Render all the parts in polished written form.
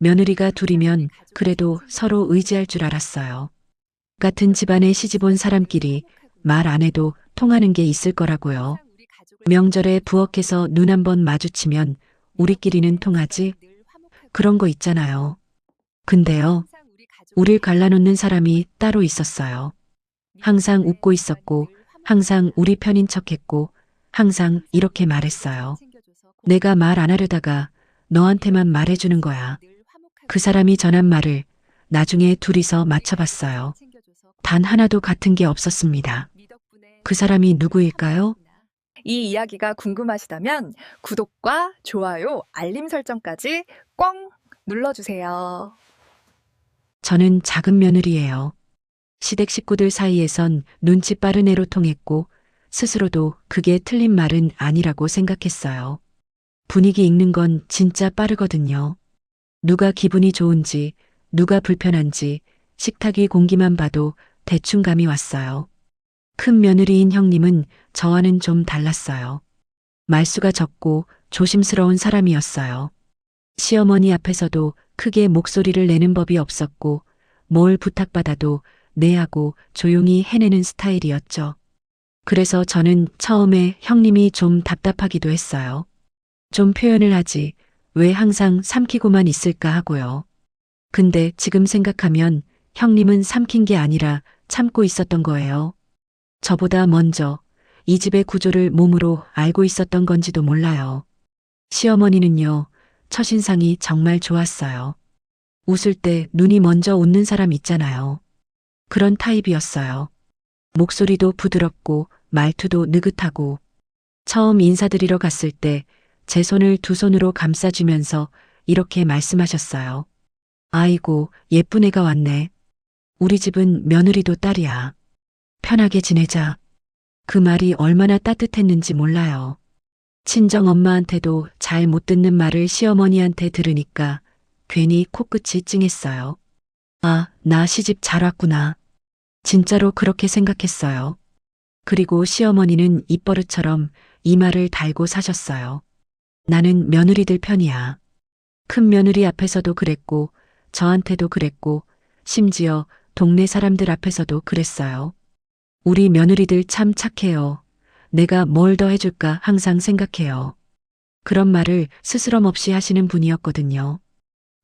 며느리가 둘이면 그래도 서로 의지할 줄 알았어요. 같은 집안에 시집온 사람끼리 말 안 해도 통하는 게 있을 거라고요. 명절에 부엌에서 눈 한번 마주치면 우리끼리는 통하지? 그런 거 있잖아요. 근데요, 우릴 갈라놓는 사람이 따로 있었어요. 항상 웃고 있었고, 항상 우리 편인 척했고, 항상 이렇게 말했어요. 내가 말 안 하려다가 너한테만 말해주는 거야. 그 사람이 전한 말을 나중에 둘이서 맞춰봤어요. 단 하나도 같은 게 없었습니다. 그 사람이 누구일까요? 이 이야기가 궁금하시다면 구독과 좋아요, 알림 설정까지 꽝 눌러주세요. 저는 작은 며느리예요. 시댁 식구들 사이에선 눈치 빠른 애로 통했고 스스로도 그게 틀린 말은 아니라고 생각했어요. 분위기 읽는 건 진짜 빠르거든요. 누가 기분이 좋은지, 누가 불편한지 식탁 위 공기만 봐도 대충 감이 왔어요. 큰 며느리인 형님은 저와는 좀 달랐어요. 말수가 적고 조심스러운 사람이었어요. 시어머니 앞에서도 크게 목소리를 내는 법이 없었고 뭘 부탁받아도 네 하고 조용히 해내는 스타일이었죠. 그래서 저는 처음에 형님이 좀 답답하기도 했어요. 좀 표현을 하지 왜 항상 삼키고만 있을까 하고요. 근데 지금 생각하면 형님은 삼킨 게 아니라 참고 있었던 거예요. 저보다 먼저 이 집의 구조를 몸으로 알고 있었던 건지도 몰라요. 시어머니는요, 첫인상이 정말 좋았어요. 웃을 때 눈이 먼저 웃는 사람 있잖아요. 그런 타입이었어요. 목소리도 부드럽고 말투도 느긋하고 처음 인사드리러 갔을 때 제 손을 두 손으로 감싸주면서 이렇게 말씀하셨어요. 아이고, 예쁜 애가 왔네. 우리 집은 며느리도 딸이야. 편하게 지내자. 그 말이 얼마나 따뜻했는지 몰라요. 친정 엄마한테도 잘 못 듣는 말을 시어머니한테 들으니까 괜히 코끝이 찡했어요. 아, 나 시집 잘 왔구나. 진짜로 그렇게 생각했어요. 그리고 시어머니는 입버릇처럼 이마를 달고 사셨어요. 나는 며느리들 편이야. 큰 며느리 앞에서도 그랬고, 저한테도 그랬고, 심지어 동네 사람들 앞에서도 그랬어요. 우리 며느리들 참 착해요. 내가 뭘 더 해줄까 항상 생각해요. 그런 말을 스스럼 없이 하시는 분이었거든요.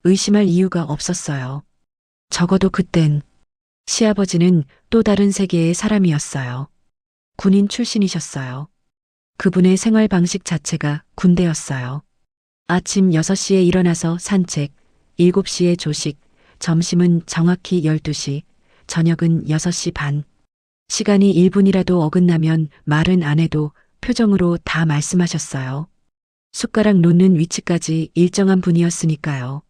의심할 이유가 없었어요. 적어도 그땐 시아버지는 또 다른 세계의 사람이었어요. 군인 출신이셨어요. 그분의 생활 방식 자체가 군대였어요. 아침 6시에 일어나서 산책, 7시에 조식, 점심은 정확히 12시, 저녁은 6시 반. 시간이 1분이라도 어긋나면 말은 안 해도 표정으로 다 말씀하셨어요. 숟가락 놓는 위치까지 일정한 분이었으니까요.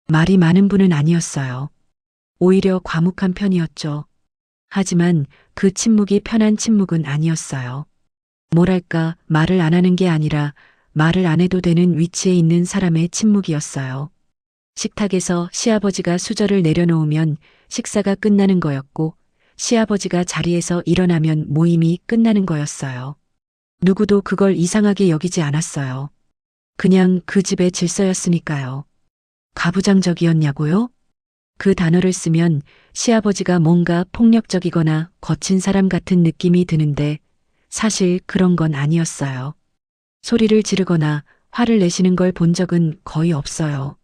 말이 많은 분은 아니었어요. 오히려 과묵한 편이었죠. 하지만 그 침묵이 편한 침묵은 아니었어요. 뭐랄까, 말을 안 하는 게 아니라 말을 안 해도 되는 위치에 있는 사람의 침묵이었어요. 식탁에서 시아버지가 수저를 내려놓으면 식사가 끝나는 거였고, 시아버지가 자리에서 일어나면 모임이 끝나는 거였어요. 누구도 그걸 이상하게 여기지 않았어요. 그냥 그 집의 질서였으니까요. 가부장적이었냐고요? 그 단어를 쓰면 시아버지가 뭔가 폭력적이거나 거친 사람 같은 느낌이 드는데 사실 그런 건 아니었어요. 소리를 지르거나 화를 내시는 걸 본 적은 거의 없어요.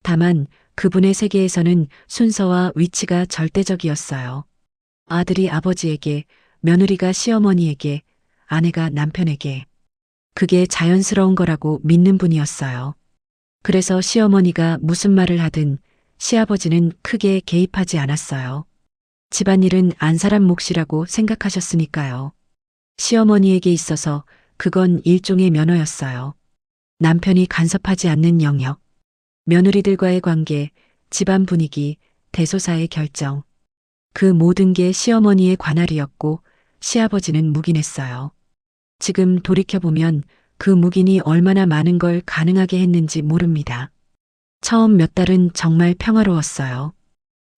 다만 그분의 세계에서는 순서와 위치가 절대적이었어요. 아들이 아버지에게, 며느리가 시어머니에게, 아내가 남편에게. 그게 자연스러운 거라고 믿는 분이었어요. 그래서 시어머니가 무슨 말을 하든 시아버지는 크게 개입하지 않았어요. 집안일은 안 사람 몫이라고 생각하셨으니까요. 시어머니에게 있어서 그건 일종의 면허였어요. 남편이 간섭하지 않는 영역, 며느리들과의 관계, 집안 분위기, 대소사의 결정. 그 모든 게 시어머니의 관할이었고 시아버지는 묵인했어요. 지금 돌이켜보면 그 묵인이 얼마나 많은 걸 가능하게 했는지 모릅니다. 처음 몇 달은 정말 평화로웠어요.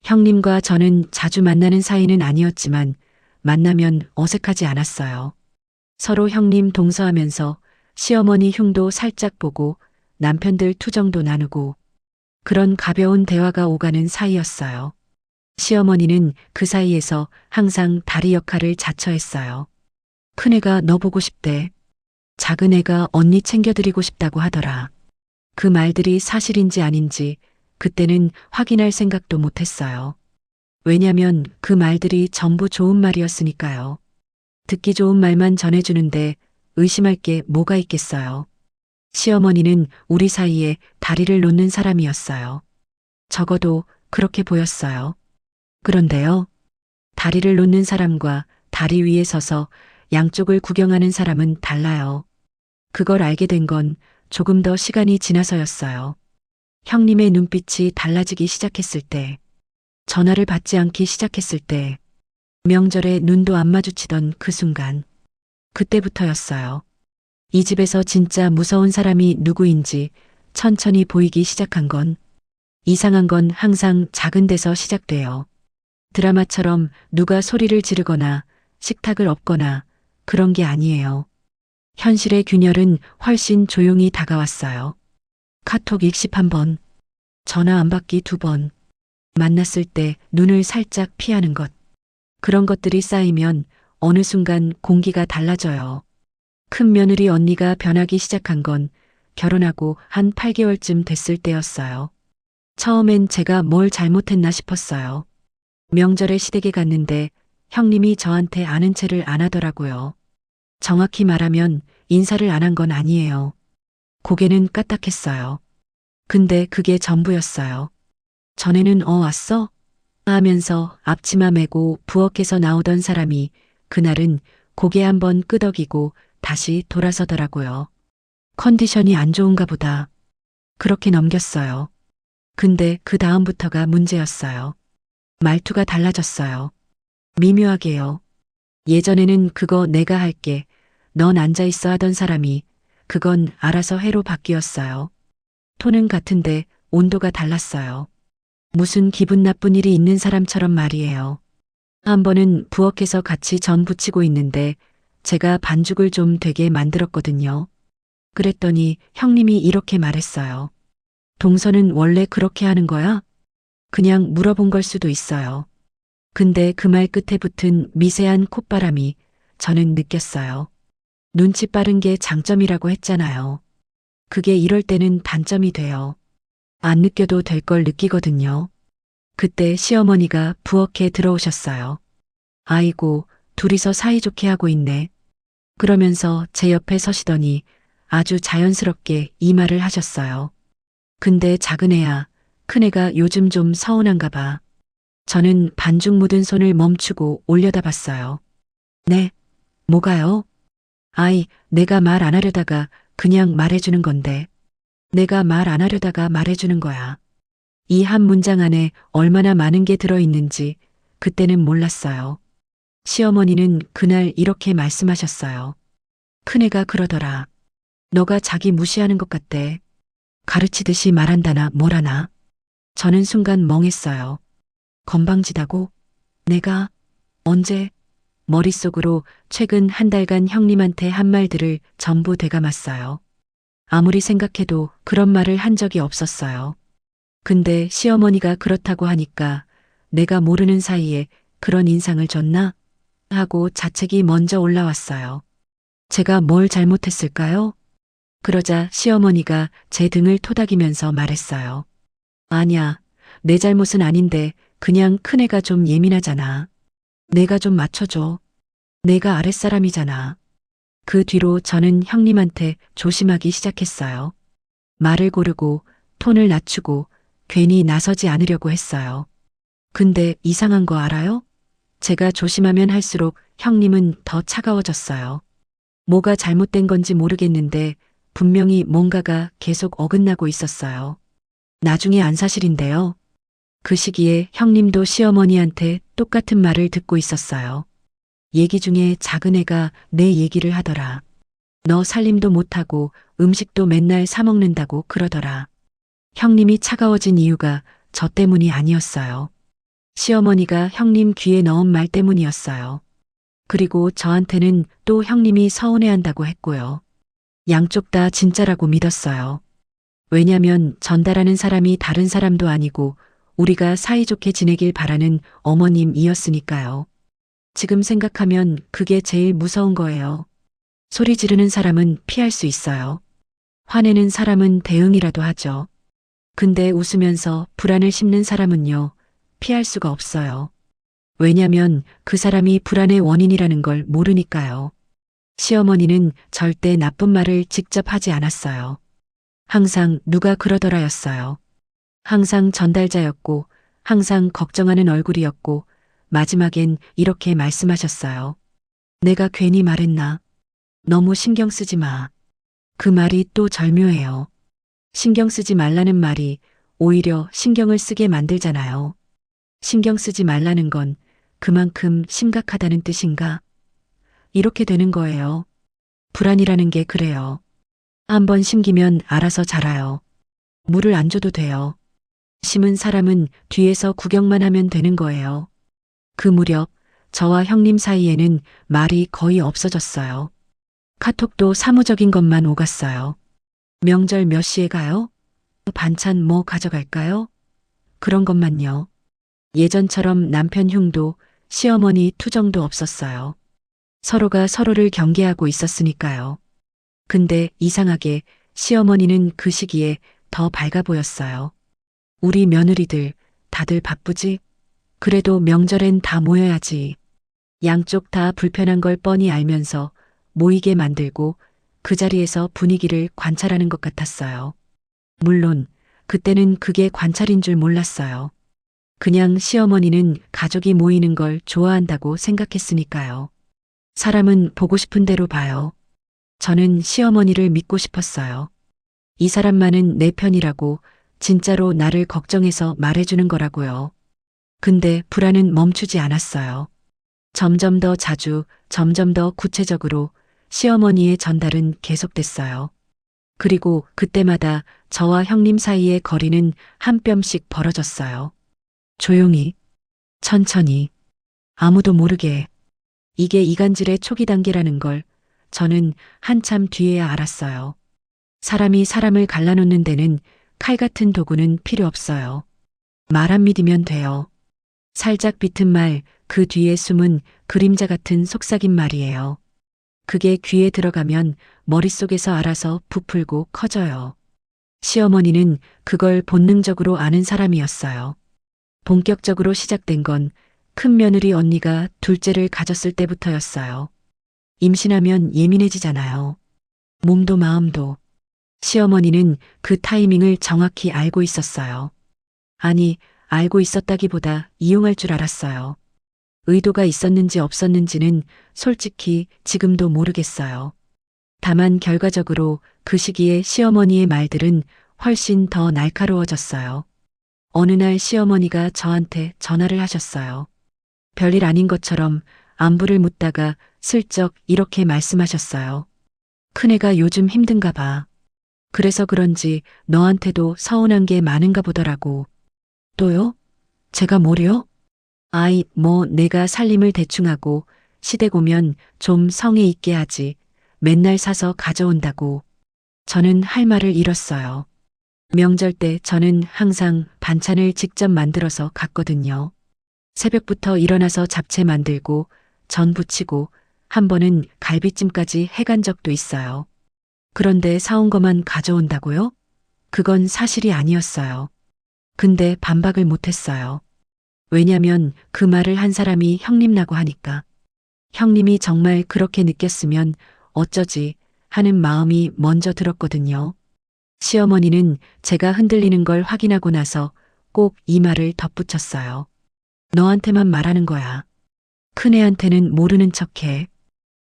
형님과 저는 자주 만나는 사이는 아니었지만 만나면 어색하지 않았어요. 서로 형님 동서하면서 시어머니 흉도 살짝 보고 남편들 투정도 나누고 그런 가벼운 대화가 오가는 사이였어요. 시어머니는 그 사이에서 항상 다리 역할을 자처했어요. 큰애가 너 보고 싶대. 작은애가 언니 챙겨드리고 싶다고 하더라. 그 말들이 사실인지 아닌지 그때는 확인할 생각도 못했어요. 왜냐면 그 말들이 전부 좋은 말이었으니까요. 듣기 좋은 말만 전해주는데 의심할 게 뭐가 있겠어요. 시어머니는 우리 사이에 다리를 놓는 사람이었어요. 적어도 그렇게 보였어요. 그런데요. 다리를 놓는 사람과 다리 위에 서서 양쪽을 구경하는 사람은 달라요. 그걸 알게 된 건 조금 더 시간이 지나서였어요. 형님의 눈빛이 달라지기 시작했을 때, 전화를 받지 않기 시작했을 때, 명절에 눈도 안 마주치던 그 순간, 그때부터였어요. 이 집에서 진짜 무서운 사람이 누구인지 천천히 보이기 시작한 건, 이상한 건 항상 작은 데서 시작돼요. 드라마처럼 누가 소리를 지르거나 식탁을 엎거나 그런 게 아니에요. 현실의 균열은 훨씬 조용히 다가왔어요. 카톡 읽씹 1번, 전화 안 받기 2번, 만났을 때 눈을 살짝 피하는 것. 그런 것들이 쌓이면 어느 순간 공기가 달라져요. 큰 며느리 언니가 변하기 시작한 건 결혼하고 한 8개월쯤 됐을 때였어요. 처음엔 제가 뭘 잘못했나 싶었어요. 명절에 시댁에 갔는데 형님이 저한테 아는 체를 안 하더라고요. 정확히 말하면 인사를 안 한 건 아니에요. 고개는 까딱했어요. 근데 그게 전부였어요. 전에는 왔어? 하면서 앞치마 메고 부엌에서 나오던 사람이 그날은 고개 한번 끄덕이고 다시 돌아서더라고요. 컨디션이 안 좋은가 보다. 그렇게 넘겼어요. 근데 그 다음부터가 문제였어요. 말투가 달라졌어요. 미묘하게요. 예전에는 그거 내가 할게. 넌 앉아있어 하던 사람이 그건 알아서 해로 바뀌었어요. 톤은 같은데 온도가 달랐어요. 무슨 기분 나쁜 일이 있는 사람처럼 말이에요. 한 번은 부엌에서 같이 전 부치고 있는데 제가 반죽을 좀 되게 만들었거든요. 그랬더니 형님이 이렇게 말했어요. 동서는 원래 그렇게 하는 거야? 그냥 물어본 걸 수도 있어요. 근데 그 말 끝에 붙은 미세한 콧바람이 저는 느꼈어요. 눈치 빠른 게 장점이라고 했잖아요. 그게 이럴 때는 단점이 돼요. 안 느껴도 될 걸 느끼거든요. 그때 시어머니가 부엌에 들어오셨어요. 아이고, 둘이서 사이좋게 하고 있네. 그러면서 제 옆에 서시더니 아주 자연스럽게 이 말을 하셨어요. 근데 작은애야, 큰애가 요즘 좀 서운한가 봐. 저는 반죽 묻은 손을 멈추고 올려다봤어요. 네, 뭐가요? 아이, 내가 말 안 하려다가 그냥 말해주는 건데. 내가 말 안 하려다가 말해주는 거야. 이 한 문장 안에 얼마나 많은 게 들어있는지 그때는 몰랐어요. 시어머니는 그날 이렇게 말씀하셨어요. 큰애가 그러더라. 너가 자기 무시하는 것 같대. 가르치듯이 말한다나 뭐라나. 저는 순간 멍했어요. 건방지다고? 내가 언제? 머릿속으로 최근 한 달간 형님한테 한 말들을 전부 되감았어요. 아무리 생각해도 그런 말을 한 적이 없었어요. 근데 시어머니가 그렇다고 하니까 내가 모르는 사이에 그런 인상을 줬나? 하고 자책이 먼저 올라왔어요. 제가 뭘 잘못했을까요? 그러자 시어머니가 제 등을 토닥이면서 말했어요. 아니야, 내 잘못은 아닌데 그냥 큰애가 좀 예민하잖아. 내가 좀 맞춰줘. 내가 아랫사람이잖아. 그 뒤로 저는 형님한테 조심하기 시작했어요. 말을 고르고 톤을 낮추고 괜히 나서지 않으려고 했어요. 근데 이상한 거 알아요? 제가 조심하면 할수록 형님은 더 차가워졌어요. 뭐가 잘못된 건지 모르겠는데 분명히 뭔가가 계속 어긋나고 있었어요. 나중에 안 사실인데요. 그 시기에 형님도 시어머니한테 똑같은 말을 듣고 있었어요. 얘기 중에 작은애가 내 얘기를 하더라. 너 살림도 못하고 음식도 맨날 사 먹는다고 그러더라. 형님이 차가워진 이유가 저 때문이 아니었어요. 시어머니가 형님 귀에 넣은 말 때문이었어요. 그리고 저한테는 또 형님이 서운해한다고 했고요. 양쪽 다 진짜라고 믿었어요. 왜냐면 전달하는 사람이 다른 사람도 아니고 우리가 사이좋게 지내길 바라는 어머님이었으니까요. 지금 생각하면 그게 제일 무서운 거예요. 소리 지르는 사람은 피할 수 있어요. 화내는 사람은 대응이라도 하죠. 근데 웃으면서 불안을 심는 사람은요, 피할 수가 없어요. 왜냐면 그 사람이 불안의 원인이라는 걸 모르니까요. 시어머니는 절대 나쁜 말을 직접 하지 않았어요. 항상 누가 그러더라였어요. 항상 전달자였고, 항상 걱정하는 얼굴이었고, 마지막엔 이렇게 말씀하셨어요. 내가 괜히 말했나? 너무 신경 쓰지 마. 그 말이 또 절묘해요. 신경 쓰지 말라는 말이 오히려 신경을 쓰게 만들잖아요. 신경 쓰지 말라는 건 그만큼 심각하다는 뜻인가? 이렇게 되는 거예요. 불안이라는 게 그래요. 한번 심기면 알아서 자라요. 물을 안 줘도 돼요. 심은 사람은 뒤에서 구경만 하면 되는 거예요. 그 무렵 저와 형님 사이에는 말이 거의 없어졌어요. 카톡도 사무적인 것만 오갔어요. 명절 몇 시에 가요? 반찬 뭐 가져갈까요? 그런 것만요. 예전처럼 남편 흉도 시어머니 투정도 없었어요. 서로가 서로를 경계하고 있었으니까요. 근데 이상하게 시어머니는 그 시기에 더 밝아 보였어요. 우리 며느리들 다들 바쁘지? 그래도 명절엔 다 모여야지. 양쪽 다 불편한 걸 뻔히 알면서 모이게 만들고 그 자리에서 분위기를 관찰하는 것 같았어요. 물론 그때는 그게 관찰인 줄 몰랐어요. 그냥 시어머니는 가족이 모이는 걸 좋아한다고 생각했으니까요. 사람은 보고 싶은 대로 봐요. 저는 시어머니를 믿고 싶었어요. 이 사람만은 내 편이라고 진짜로 나를 걱정해서 말해주는 거라고요. 근데 불안은 멈추지 않았어요. 점점 더 자주, 점점 더 구체적으로 시어머니의 전달은 계속됐어요. 그리고 그때마다 저와 형님 사이의 거리는 한 뼘씩 벌어졌어요. 조용히, 천천히, 아무도 모르게. 이게 이간질의 초기 단계라는 걸 저는 한참 뒤에야 알았어요. 사람이 사람을 갈라놓는 데는 칼 같은 도구는 필요 없어요. 말 안 믿으면 돼요. 살짝 비튼 말, 그 뒤에 숨은 그림자 같은 속삭임 말이에요. 그게 귀에 들어가면 머릿속에서 알아서 부풀고 커져요. 시어머니는 그걸 본능적으로 아는 사람이었어요. 본격적으로 시작된 건 큰 며느리 언니가 둘째를 가졌을 때부터였어요. 임신하면 예민해지잖아요. 몸도 마음도. 시어머니는 그 타이밍을 정확히 알고 있었어요. 아니, 알고 있었다기보다 이용할 줄 알았어요. 의도가 있었는지 없었는지는 솔직히 지금도 모르겠어요. 다만 결과적으로 그 시기에 시어머니의 말들은 훨씬 더 날카로워졌어요. 어느 날 시어머니가 저한테 전화를 하셨어요. 별일 아닌 것처럼 안부를 묻다가 슬쩍 이렇게 말씀하셨어요. 큰애가 요즘 힘든가 봐. 그래서 그런지 너한테도 서운한 게 많은가 보더라고. 또요? 제가 뭐래요? 아이, 뭐 내가 살림을 대충 하고 시댁 오면 좀 성의 있게 하지. 맨날 사서 가져온다고. 저는 할 말을 잃었어요. 명절 때 저는 항상 반찬을 직접 만들어서 갔거든요. 새벽부터 일어나서 잡채 만들고 전 부치고 한 번은 갈비찜까지 해간 적도 있어요. 그런데 사온 것만 가져온다고요? 그건 사실이 아니었어요. 근데 반박을 못했어요. 왜냐면 그 말을 한 사람이 형님라고 하니까. 형님이 정말 그렇게 느꼈으면 어쩌지 하는 마음이 먼저 들었거든요. 시어머니는 제가 흔들리는 걸 확인하고 나서 꼭 이 말을 덧붙였어요. 너한테만 말하는 거야. 큰애한테는 모르는 척해.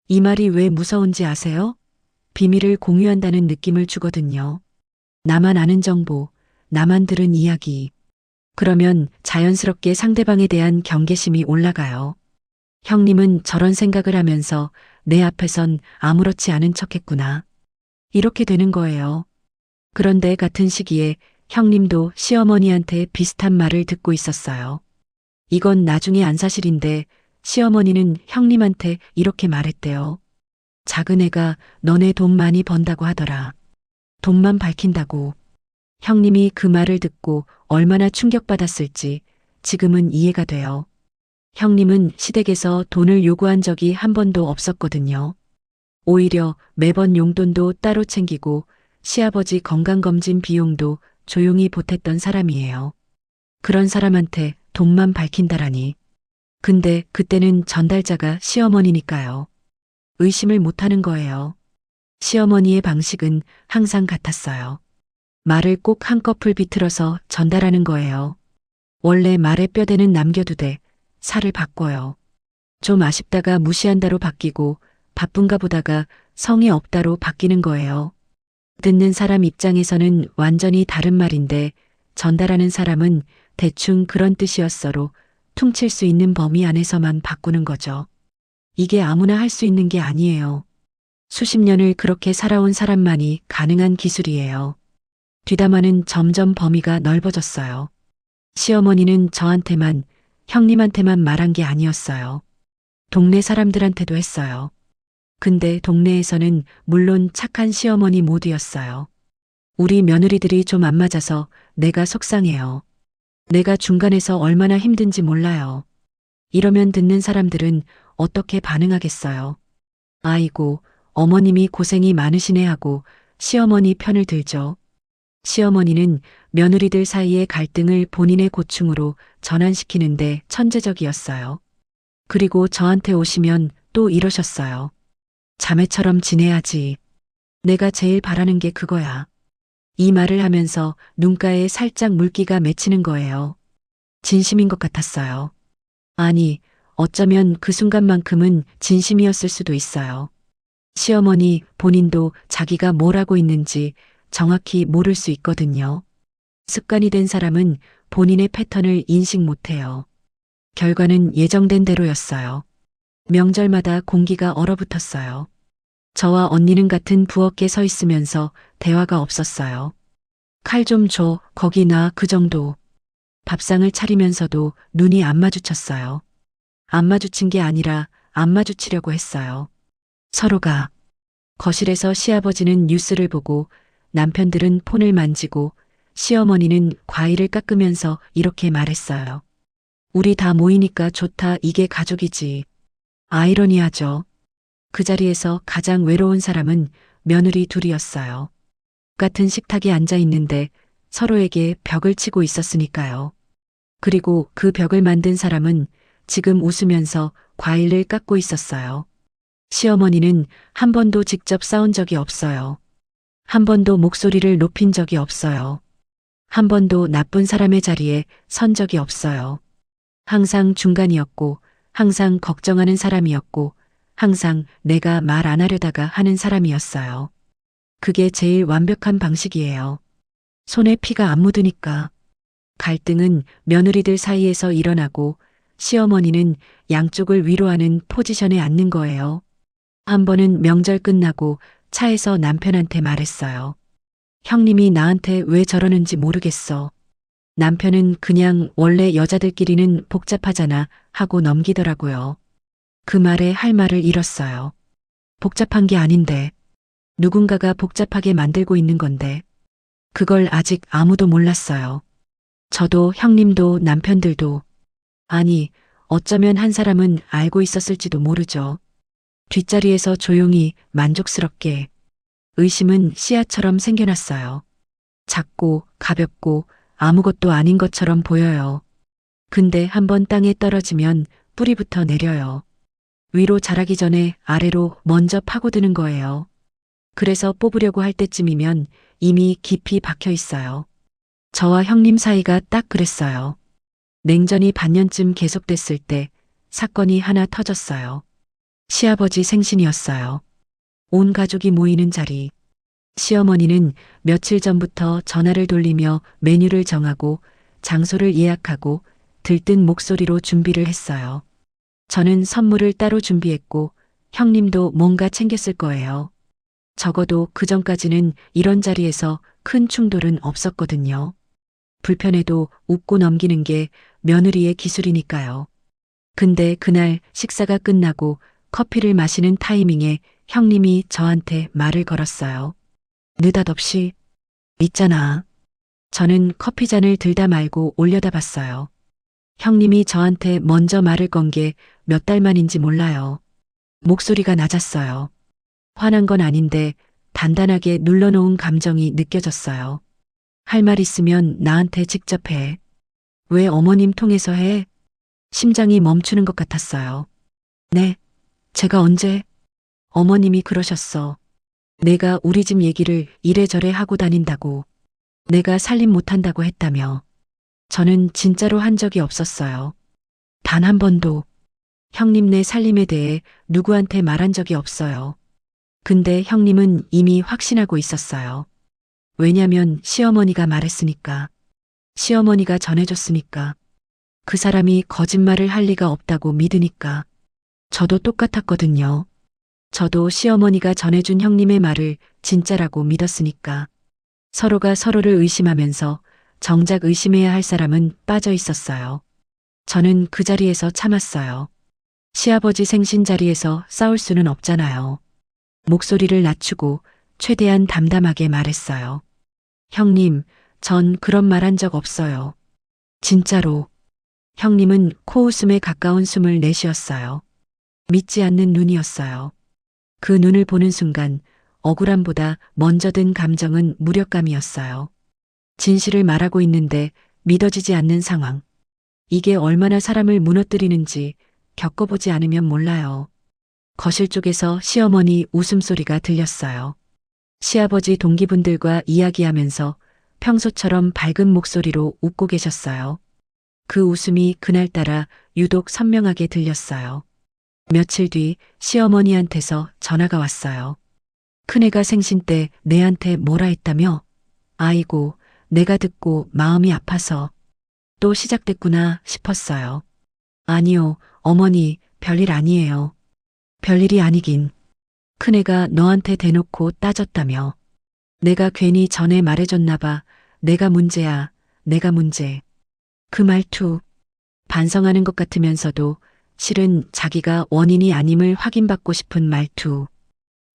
이 말이 왜 무서운지 아세요? 비밀을 공유한다는 느낌을 주거든요. 나만 아는 정보, 나만 들은 이야기. 그러면 자연스럽게 상대방에 대한 경계심이 올라가요. 형님은 저런 생각을 하면서 내 앞에선 아무렇지 않은 척했구나. 이렇게 되는 거예요. 그런데 같은 시기에 형님도 시어머니한테 비슷한 말을 듣고 있었어요. 이건 나중에 안 사실인데 시어머니는 형님한테 이렇게 말했대요. 작은 애가 너네 돈 많이 번다고 하더라. 돈만 밝힌다고. 형님이 그 말을 듣고 얼마나 충격받았을지 지금은 이해가 돼요. 형님은 시댁에서 돈을 요구한 적이 한 번도 없었거든요. 오히려 매번 용돈도 따로 챙기고 시아버지 건강검진 비용도 조용히 보탰던 사람이에요. 그런 사람한테 돈만 밝힌다라니. 근데 그때는 전달자가 시어머니니까요. 의심을 못하는 거예요. 시어머니의 방식은 항상 같았어요. 말을 꼭 한꺼풀 비틀어서 전달하는 거예요. 원래 말에 뼈대는 남겨두되 살을 바꿔요. 좀 아쉽다가 무시한다로 바뀌고 바쁜가 보다가 성의 없다로 바뀌는 거예요. 듣는 사람 입장에서는 완전히 다른 말인데 전달하는 사람은 대충 그런 뜻이었어로 퉁칠 수 있는 범위 안에서만 바꾸는 거죠. 이게 아무나 할 수 있는 게 아니에요. 수십 년을 그렇게 살아온 사람만이 가능한 기술이에요. 뒷담화는 점점 범위가 넓어졌어요. 시어머니는 저한테만, 형님한테만 말한 게 아니었어요. 동네 사람들한테도 했어요. 근데 동네에서는 물론 착한 시어머니 모두였어요. 우리 며느리들이 좀 안 맞아서 내가 속상해요. 내가 중간에서 얼마나 힘든지 몰라요. 이러면 듣는 사람들은 어떻게 반응하겠어요? 아이고, 어머님이 고생이 많으시네 하고 시어머니 편을 들죠. 시어머니는 며느리들 사이의 갈등을 본인의 고충으로 전환시키는데 천재적이었어요. 그리고 저한테 오시면 또 이러셨어요. 자매처럼 지내야지. 내가 제일 바라는 게 그거야. 이 말을 하면서 눈가에 살짝 물기가 맺히는 거예요. 진심인 것 같았어요. 아니, 어쩌면 그 순간만큼은 진심이었을 수도 있어요. 시어머니 본인도 자기가 뭘 하고 있는지 정확히 모를 수 있거든요. 습관이 된 사람은 본인의 패턴을 인식 못해요. 결과는 예정된 대로였어요. 명절마다 공기가 얼어붙었어요. 저와 언니는 같은 부엌에 서 있으면서 대화가 없었어요. 칼 좀 줘, 거기 나, 그 정도. 밥상을 차리면서도 눈이 안 마주쳤어요. 안 마주친 게 아니라 안 마주치려고 했어요. 서로가. 거실에서 시아버지는 뉴스를 보고 남편들은 폰을 만지고 시어머니는 과일을 깎으면서 이렇게 말했어요. 우리 다 모이니까 좋다, 이게 가족이지. 아이러니하죠. 그 자리에서 가장 외로운 사람은 며느리 둘이었어요. 같은 식탁에 앉아 있는데 서로에게 벽을 치고 있었으니까요. 그리고 그 벽을 만든 사람은 지금 웃으면서 과일을 깎고 있었어요. 시어머니는 한 번도 직접 싸운 적이 없어요. 한 번도 목소리를 높인 적이 없어요. 한 번도 나쁜 사람의 자리에 선 적이 없어요. 항상 중간이었고, 항상 걱정하는 사람이었고, 항상 내가 말 안 하려다가 하는 사람이었어요. 그게 제일 완벽한 방식이에요. 손에 피가 안 묻으니까. 갈등은 며느리들 사이에서 일어나고 시어머니는 양쪽을 위로하는 포지션에 앉는 거예요. 한 번은 명절 끝나고 차에서 남편한테 말했어요. 형님이 나한테 왜 저러는지 모르겠어. 남편은 그냥 원래 여자들끼리는 복잡하잖아 하고 넘기더라고요. 그 말에 할 말을 잃었어요. 복잡한 게 아닌데. 누군가가 복잡하게 만들고 있는 건데. 그걸 아직 아무도 몰랐어요. 저도 형님도 남편들도. 아니, 어쩌면 한 사람은 알고 있었을지도 모르죠. 뒷자리에서 조용히 만족스럽게. 의심은 씨앗처럼 생겨났어요. 작고 가볍고 아무것도 아닌 것처럼 보여요. 근데 한번 땅에 떨어지면 뿌리부터 내려요. 위로 자라기 전에 아래로 먼저 파고드는 거예요. 그래서 뽑으려고 할 때쯤이면 이미 깊이 박혀 있어요. 저와 형님 사이가 딱 그랬어요. 냉전이 반년쯤 계속됐을 때 사건이 하나 터졌어요. 시아버지 생신이었어요. 온 가족이 모이는 자리. 시어머니는 며칠 전부터 전화를 돌리며 메뉴를 정하고 장소를 예약하고 들뜬 목소리로 준비를 했어요. 저는 선물을 따로 준비했고 형님도 뭔가 챙겼을 거예요. 적어도 그 전까지는 이런 자리에서 큰 충돌은 없었거든요. 불편해도 웃고 넘기는 게 며느리의 기술이니까요. 근데 그날 식사가 끝나고 커피를 마시는 타이밍에 형님이 저한테 말을 걸었어요. 느닷없이, 있잖아. 저는 커피잔을 들다 말고 올려다 봤어요. 형님이 저한테 먼저 말을 건 게 몇 달 만인지 몰라요. 목소리가 낮았어요. 화난 건 아닌데 단단하게 눌러놓은 감정이 느껴졌어요. 할 말 있으면 나한테 직접 해. 왜 어머님 통해서 해? 심장이 멈추는 것 같았어요. 네, 제가 언제? 어머님이 그러셨어. 내가 우리 집 얘기를 이래저래 하고 다닌다고. 내가 살림 못한다고 했다며. 저는 진짜로 한 적이 없었어요. 단 한 번도. 형님네 살림에 대해 누구한테 말한 적이 없어요. 근데 형님은 이미 확신하고 있었어요. 왜냐면 시어머니가 말했으니까. 시어머니가 전해줬으니까. 그 사람이 거짓말을 할 리가 없다고 믿으니까. 저도 똑같았거든요. 저도 시어머니가 전해준 형님의 말을 진짜라고 믿었으니까. 서로가 서로를 의심하면서 정작 의심해야 할 사람은 빠져 있었어요. 저는 그 자리에서 참았어요. 시아버지 생신 자리에서 싸울 수는 없잖아요. 목소리를 낮추고 최대한 담담하게 말했어요. 형님, 전 그런 말 한 적 없어요. 진짜로. 형님은 코웃음에 가까운 숨을 내쉬었어요. 믿지 않는 눈이었어요. 그 눈을 보는 순간 억울함보다 먼저 든 감정은 무력감이었어요. 진실을 말하고 있는데 믿어지지 않는 상황. 이게 얼마나 사람을 무너뜨리는지 겪어보지 않으면 몰라요. 거실 쪽에서 시어머니 웃음소리가 들렸어요. 시아버지 동기분들과 이야기하면서 평소처럼 밝은 목소리로 웃고 계셨어요. 그 웃음이 그날따라 유독 선명하게 들렸어요. 며칠 뒤 시어머니한테서 전화가 왔어요. 큰애가 생신 때 내한테 뭐라 했다며? 아이고, 내가 듣고 마음이 아파서 또 시작됐구나 싶었어요. 아니요, 어머니, 별일 아니에요. 별일이 아니긴. 큰애가 너한테 대놓고 따졌다며. 내가 괜히 전에 말해줬나 봐. 내가 문제야. 내가 문제. 그 말투. 반성하는 것 같으면서도 실은 자기가 원인이 아님을 확인받고 싶은 말투.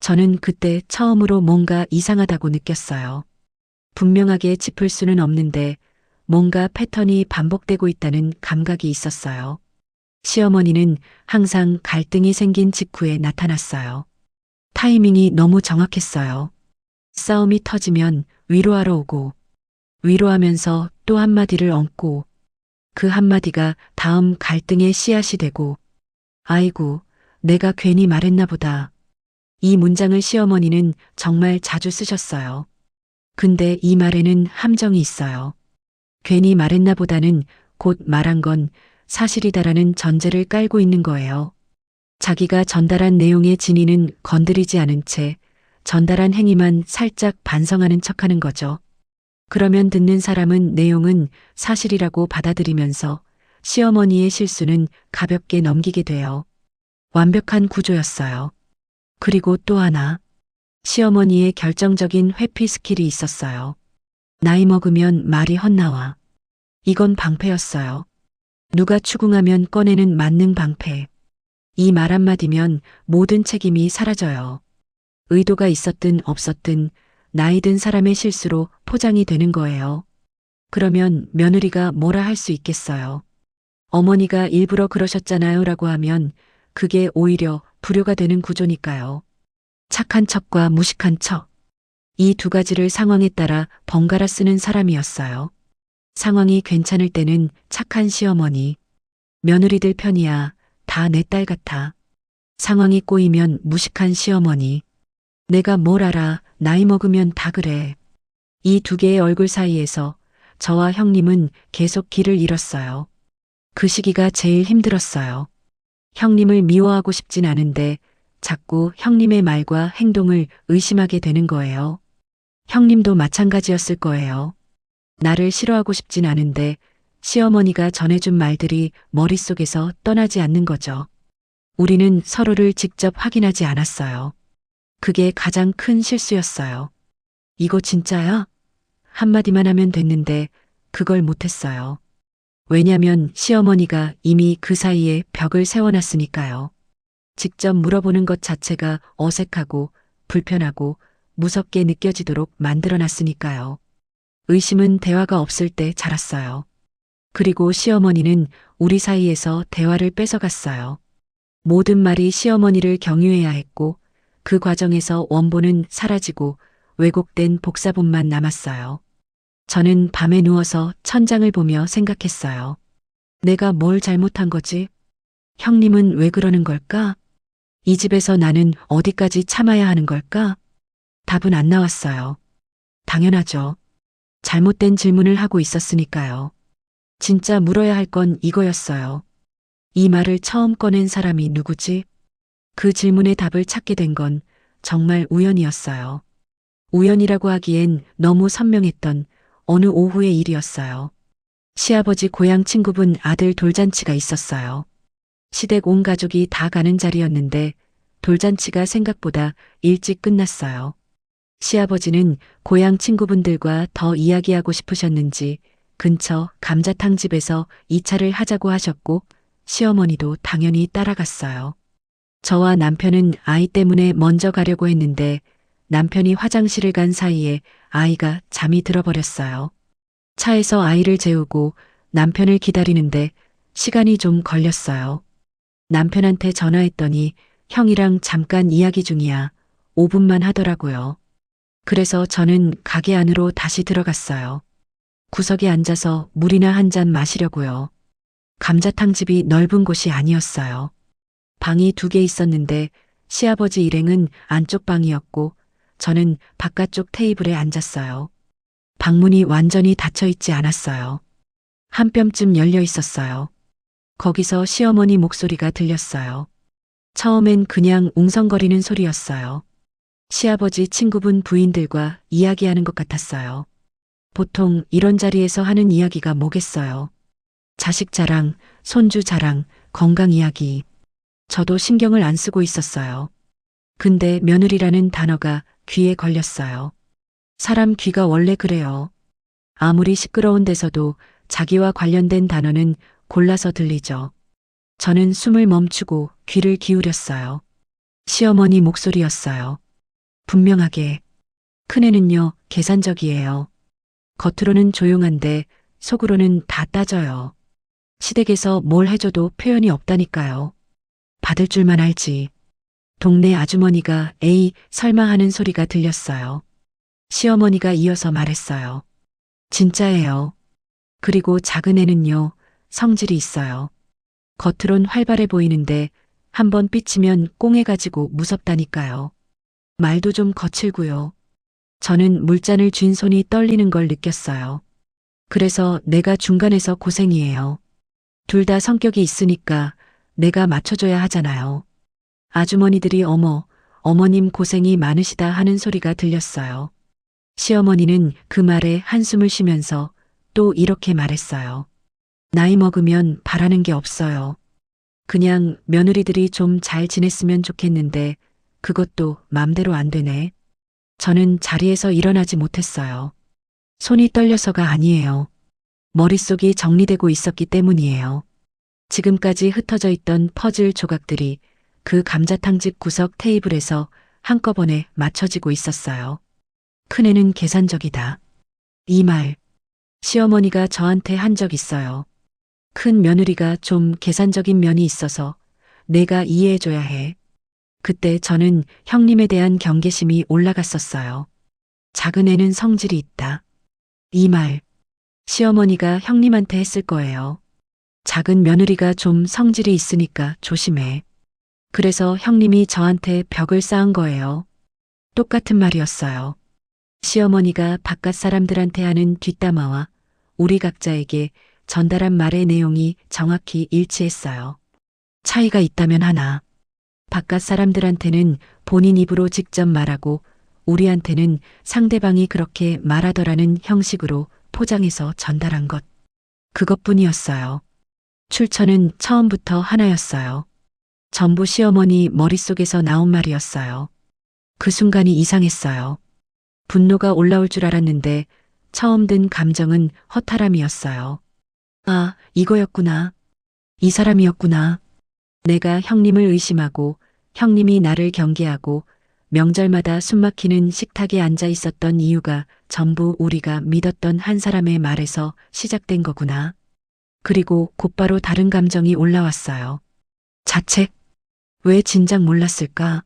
저는 그때 처음으로 뭔가 이상하다고 느꼈어요. 분명하게 짚을 수는 없는데 뭔가 패턴이 반복되고 있다는 감각이 있었어요. 시어머니는 항상 갈등이 생긴 직후에 나타났어요. 타이밍이 너무 정확했어요. 싸움이 터지면 위로하러 오고, 위로하면서 또 한마디를 얹고, 그 한마디가 다음 갈등의 씨앗이 되고, 아이고, 내가 괜히 말했나 보다. 이 문장을 시어머니는 정말 자주 쓰셨어요. 근데 이 말에는 함정이 있어요. 괜히 말했나 보다는 곧 말한 건 사실이다라는 전제를 깔고 있는 거예요. 자기가 전달한 내용의 진위는 건드리지 않은 채 전달한 행위만 살짝 반성하는 척하는 거죠. 그러면 듣는 사람은 내용은 사실이라고 받아들이면서 시어머니의 실수는 가볍게 넘기게 돼요. 완벽한 구조였어요. 그리고 또 하나, 시어머니의 결정적인 회피 스킬이 있었어요. 나이 먹으면 말이 헛나와. 이건 방패였어요. 누가 추궁하면 꺼내는 만능 방패. 이 말 한마디면 모든 책임이 사라져요. 의도가 있었든 없었든 나이 든 사람의 실수로 포장이 되는 거예요. 그러면 며느리가 뭐라 할 수 있겠어요. 어머니가 일부러 그러셨잖아요 라고 하면 그게 오히려 불효가 되는 구조니까요. 착한 척과 무식한 척. 이 두 가지를 상황에 따라 번갈아 쓰는 사람이었어요. 상황이 괜찮을 때는 착한 시어머니. 며느리들 편이야. 다 내 딸 같아. 상황이 꼬이면 무식한 시어머니. 내가 뭘 알아. 나이 먹으면 다 그래. 이 두 개의 얼굴 사이에서 저와 형님은 계속 길을 잃었어요. 그 시기가 제일 힘들었어요. 형님을 미워하고 싶진 않은데 자꾸 형님의 말과 행동을 의심하게 되는 거예요. 형님도 마찬가지였을 거예요. 나를 싫어하고 싶진 않은데 시어머니가 전해준 말들이 머릿속에서 떠나지 않는 거죠. 우리는 서로를 직접 확인하지 않았어요. 그게 가장 큰 실수였어요. 이거 진짜야? 한마디만 하면 됐는데 그걸 못했어요. 왜냐면 시어머니가 이미 그 사이에 벽을 세워놨으니까요. 직접 물어보는 것 자체가 어색하고 불편하고 무섭게 느껴지도록 만들어놨으니까요. 의심은 대화가 없을 때 자랐어요. 그리고 시어머니는 우리 사이에서 대화를 뺏어갔어요. 모든 말이 시어머니를 경유해야 했고 그 과정에서 원본은 사라지고 왜곡된 복사본만 남았어요. 저는 밤에 누워서 천장을 보며 생각했어요. 내가 뭘 잘못한 거지? 형님은 왜 그러는 걸까? 이 집에서 나는 어디까지 참아야 하는 걸까? 답은 안 나왔어요. 당연하죠. 잘못된 질문을 하고 있었으니까요. 진짜 물어야 할 건 이거였어요. 이 말을 처음 꺼낸 사람이 누구지? 그 질문의 답을 찾게 된 건 정말 우연이었어요. 우연이라고 하기엔 너무 선명했던 어느 오후의 일이었어요. 시아버지 고향 친구분 아들 돌잔치가 있었어요. 시댁 온 가족이 다 가는 자리였는데 돌잔치가 생각보다 일찍 끝났어요. 시아버지는 고향 친구분들과 더 이야기하고 싶으셨는지 근처 감자탕집에서 2차를 하자고 하셨고 시어머니도 당연히 따라갔어요. 저와 남편은 아이 때문에 먼저 가려고 했는데 남편이 화장실을 간 사이에 아이가 잠이 들어버렸어요. 차에서 아이를 재우고 남편을 기다리는데 시간이 좀 걸렸어요. 남편한테 전화했더니 형이랑 잠깐 이야기 중이야. 5분만 하더라고요. 그래서 저는 가게 안으로 다시 들어갔어요. 구석에 앉아서 물이나 한 잔 마시려고요. 감자탕 집이 넓은 곳이 아니었어요. 방이 2개 있었는데 시아버지 일행은 안쪽 방이었고 저는 바깥쪽 테이블에 앉았어요. 방문이 완전히 닫혀 있지 않았어요. 한 뼘쯤 열려 있었어요. 거기서 시어머니 목소리가 들렸어요. 처음엔 그냥 웅성거리는 소리였어요. 시아버지 친구분 부인들과 이야기하는 것 같았어요. 보통 이런 자리에서 하는 이야기가 뭐겠어요. 자식 자랑, 손주 자랑, 건강 이야기. 저도 신경을 안 쓰고 있었어요. 근데 며느리라는 단어가 귀에 걸렸어요. 사람 귀가 원래 그래요. 아무리 시끄러운 데서도 자기와 관련된 단어는 골라서 들리죠. 저는 숨을 멈추고 귀를 기울였어요. 시어머니 목소리였어요. 분명하게. 큰애는요, 계산적이에요. 겉으로는 조용한데 속으로는 다 따져요. 시댁에서 뭘 해줘도 표현이 없다니까요. 받을 줄만 알지. 동네 아주머니가 에이, 설마 하는 소리가 들렸어요. 시어머니가 이어서 말했어요. 진짜예요. 그리고 작은 애는요, 성질이 있어요. 겉으론 활발해 보이는데 한번 삐치면 꽁해가지고 무섭다니까요. 말도 좀 거칠고요. 저는 물잔을 쥔 손이 떨리는 걸 느꼈어요. 그래서 내가 중간에서 고생이에요. 둘 다 성격이 있으니까 내가 맞춰줘야 하잖아요. 아주머니들이 어머님 고생이 많으시다 하는 소리가 들렸어요. 시어머니는 그 말에 한숨을 쉬면서 또 이렇게 말했어요. 나이 먹으면 바라는 게 없어요. 그냥 며느리들이 좀 잘 지냈으면 좋겠는데 그것도 맘대로 안 되네. 저는 자리에서 일어나지 못했어요. 손이 떨려서가 아니에요. 머릿속이 정리되고 있었기 때문이에요. 지금까지 흩어져 있던 퍼즐 조각들이 그 감자탕집 구석 테이블에서 한꺼번에 맞춰지고 있었어요. 큰애는 계산적이다. 이 말, 시어머니가 저한테 한 적 있어요. 큰 며느리가 좀 계산적인 면이 있어서 내가 이해해줘야 해. 그때 저는 형님에 대한 경계심이 올라갔었어요. 작은 애는 성질이 있다. 이 말, 시어머니가 형님한테 했을 거예요. 작은 며느리가 좀 성질이 있으니까 조심해. 그래서 형님이 저한테 벽을 쌓은 거예요. 똑같은 말이었어요. 시어머니가 바깥 사람들한테 하는 뒷담화와 우리 각자에게 전달한 말의 내용이 정확히 일치했어요. 차이가 있다면 하나. 바깥 사람들한테는 본인 입으로 직접 말하고 우리한테는 상대방이 그렇게 말하더라는 형식으로 포장해서 전달한 것. 그것뿐이었어요. 출처는 처음부터 하나였어요. 전부 시어머니 머릿속에서 나온 말이었어요. 그 순간이 이상했어요. 분노가 올라올 줄 알았는데 처음 든 감정은 허탈함이었어요. 아, 이거였구나. 이 사람이었구나. 내가 형님을 의심하고 형님이 나를 경계하고 명절마다 숨막히는 식탁에 앉아 있었던 이유가 전부 우리가 믿었던 한 사람의 말에서 시작된 거구나. 그리고 곧바로 다른 감정이 올라왔어요. 자책? 왜 진작 몰랐을까?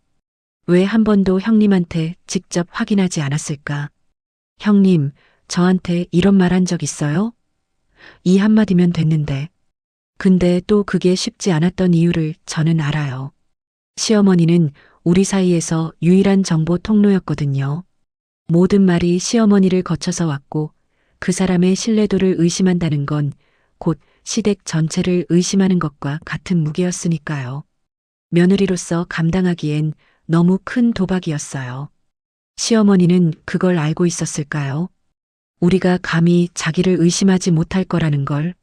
왜 한 번도 형님한테 직접 확인하지 않았을까? 형님, 저한테 이런 말 한 적 있어요? 이 한마디면 됐는데. 근데 또 그게 쉽지 않았던 이유를 저는 알아요. 시어머니는 우리 사이에서 유일한 정보 통로였거든요. 모든 말이 시어머니를 거쳐서 왔고 그 사람의 신뢰도를 의심한다는 건 곧 시댁 전체를 의심하는 것과 같은 무게였으니까요. 며느리로서 감당하기엔 너무 큰 도박이었어요. 시어머니는 그걸 알고 있었을까요? 우리가 감히 자기를 의심하지 못할 거라는 걸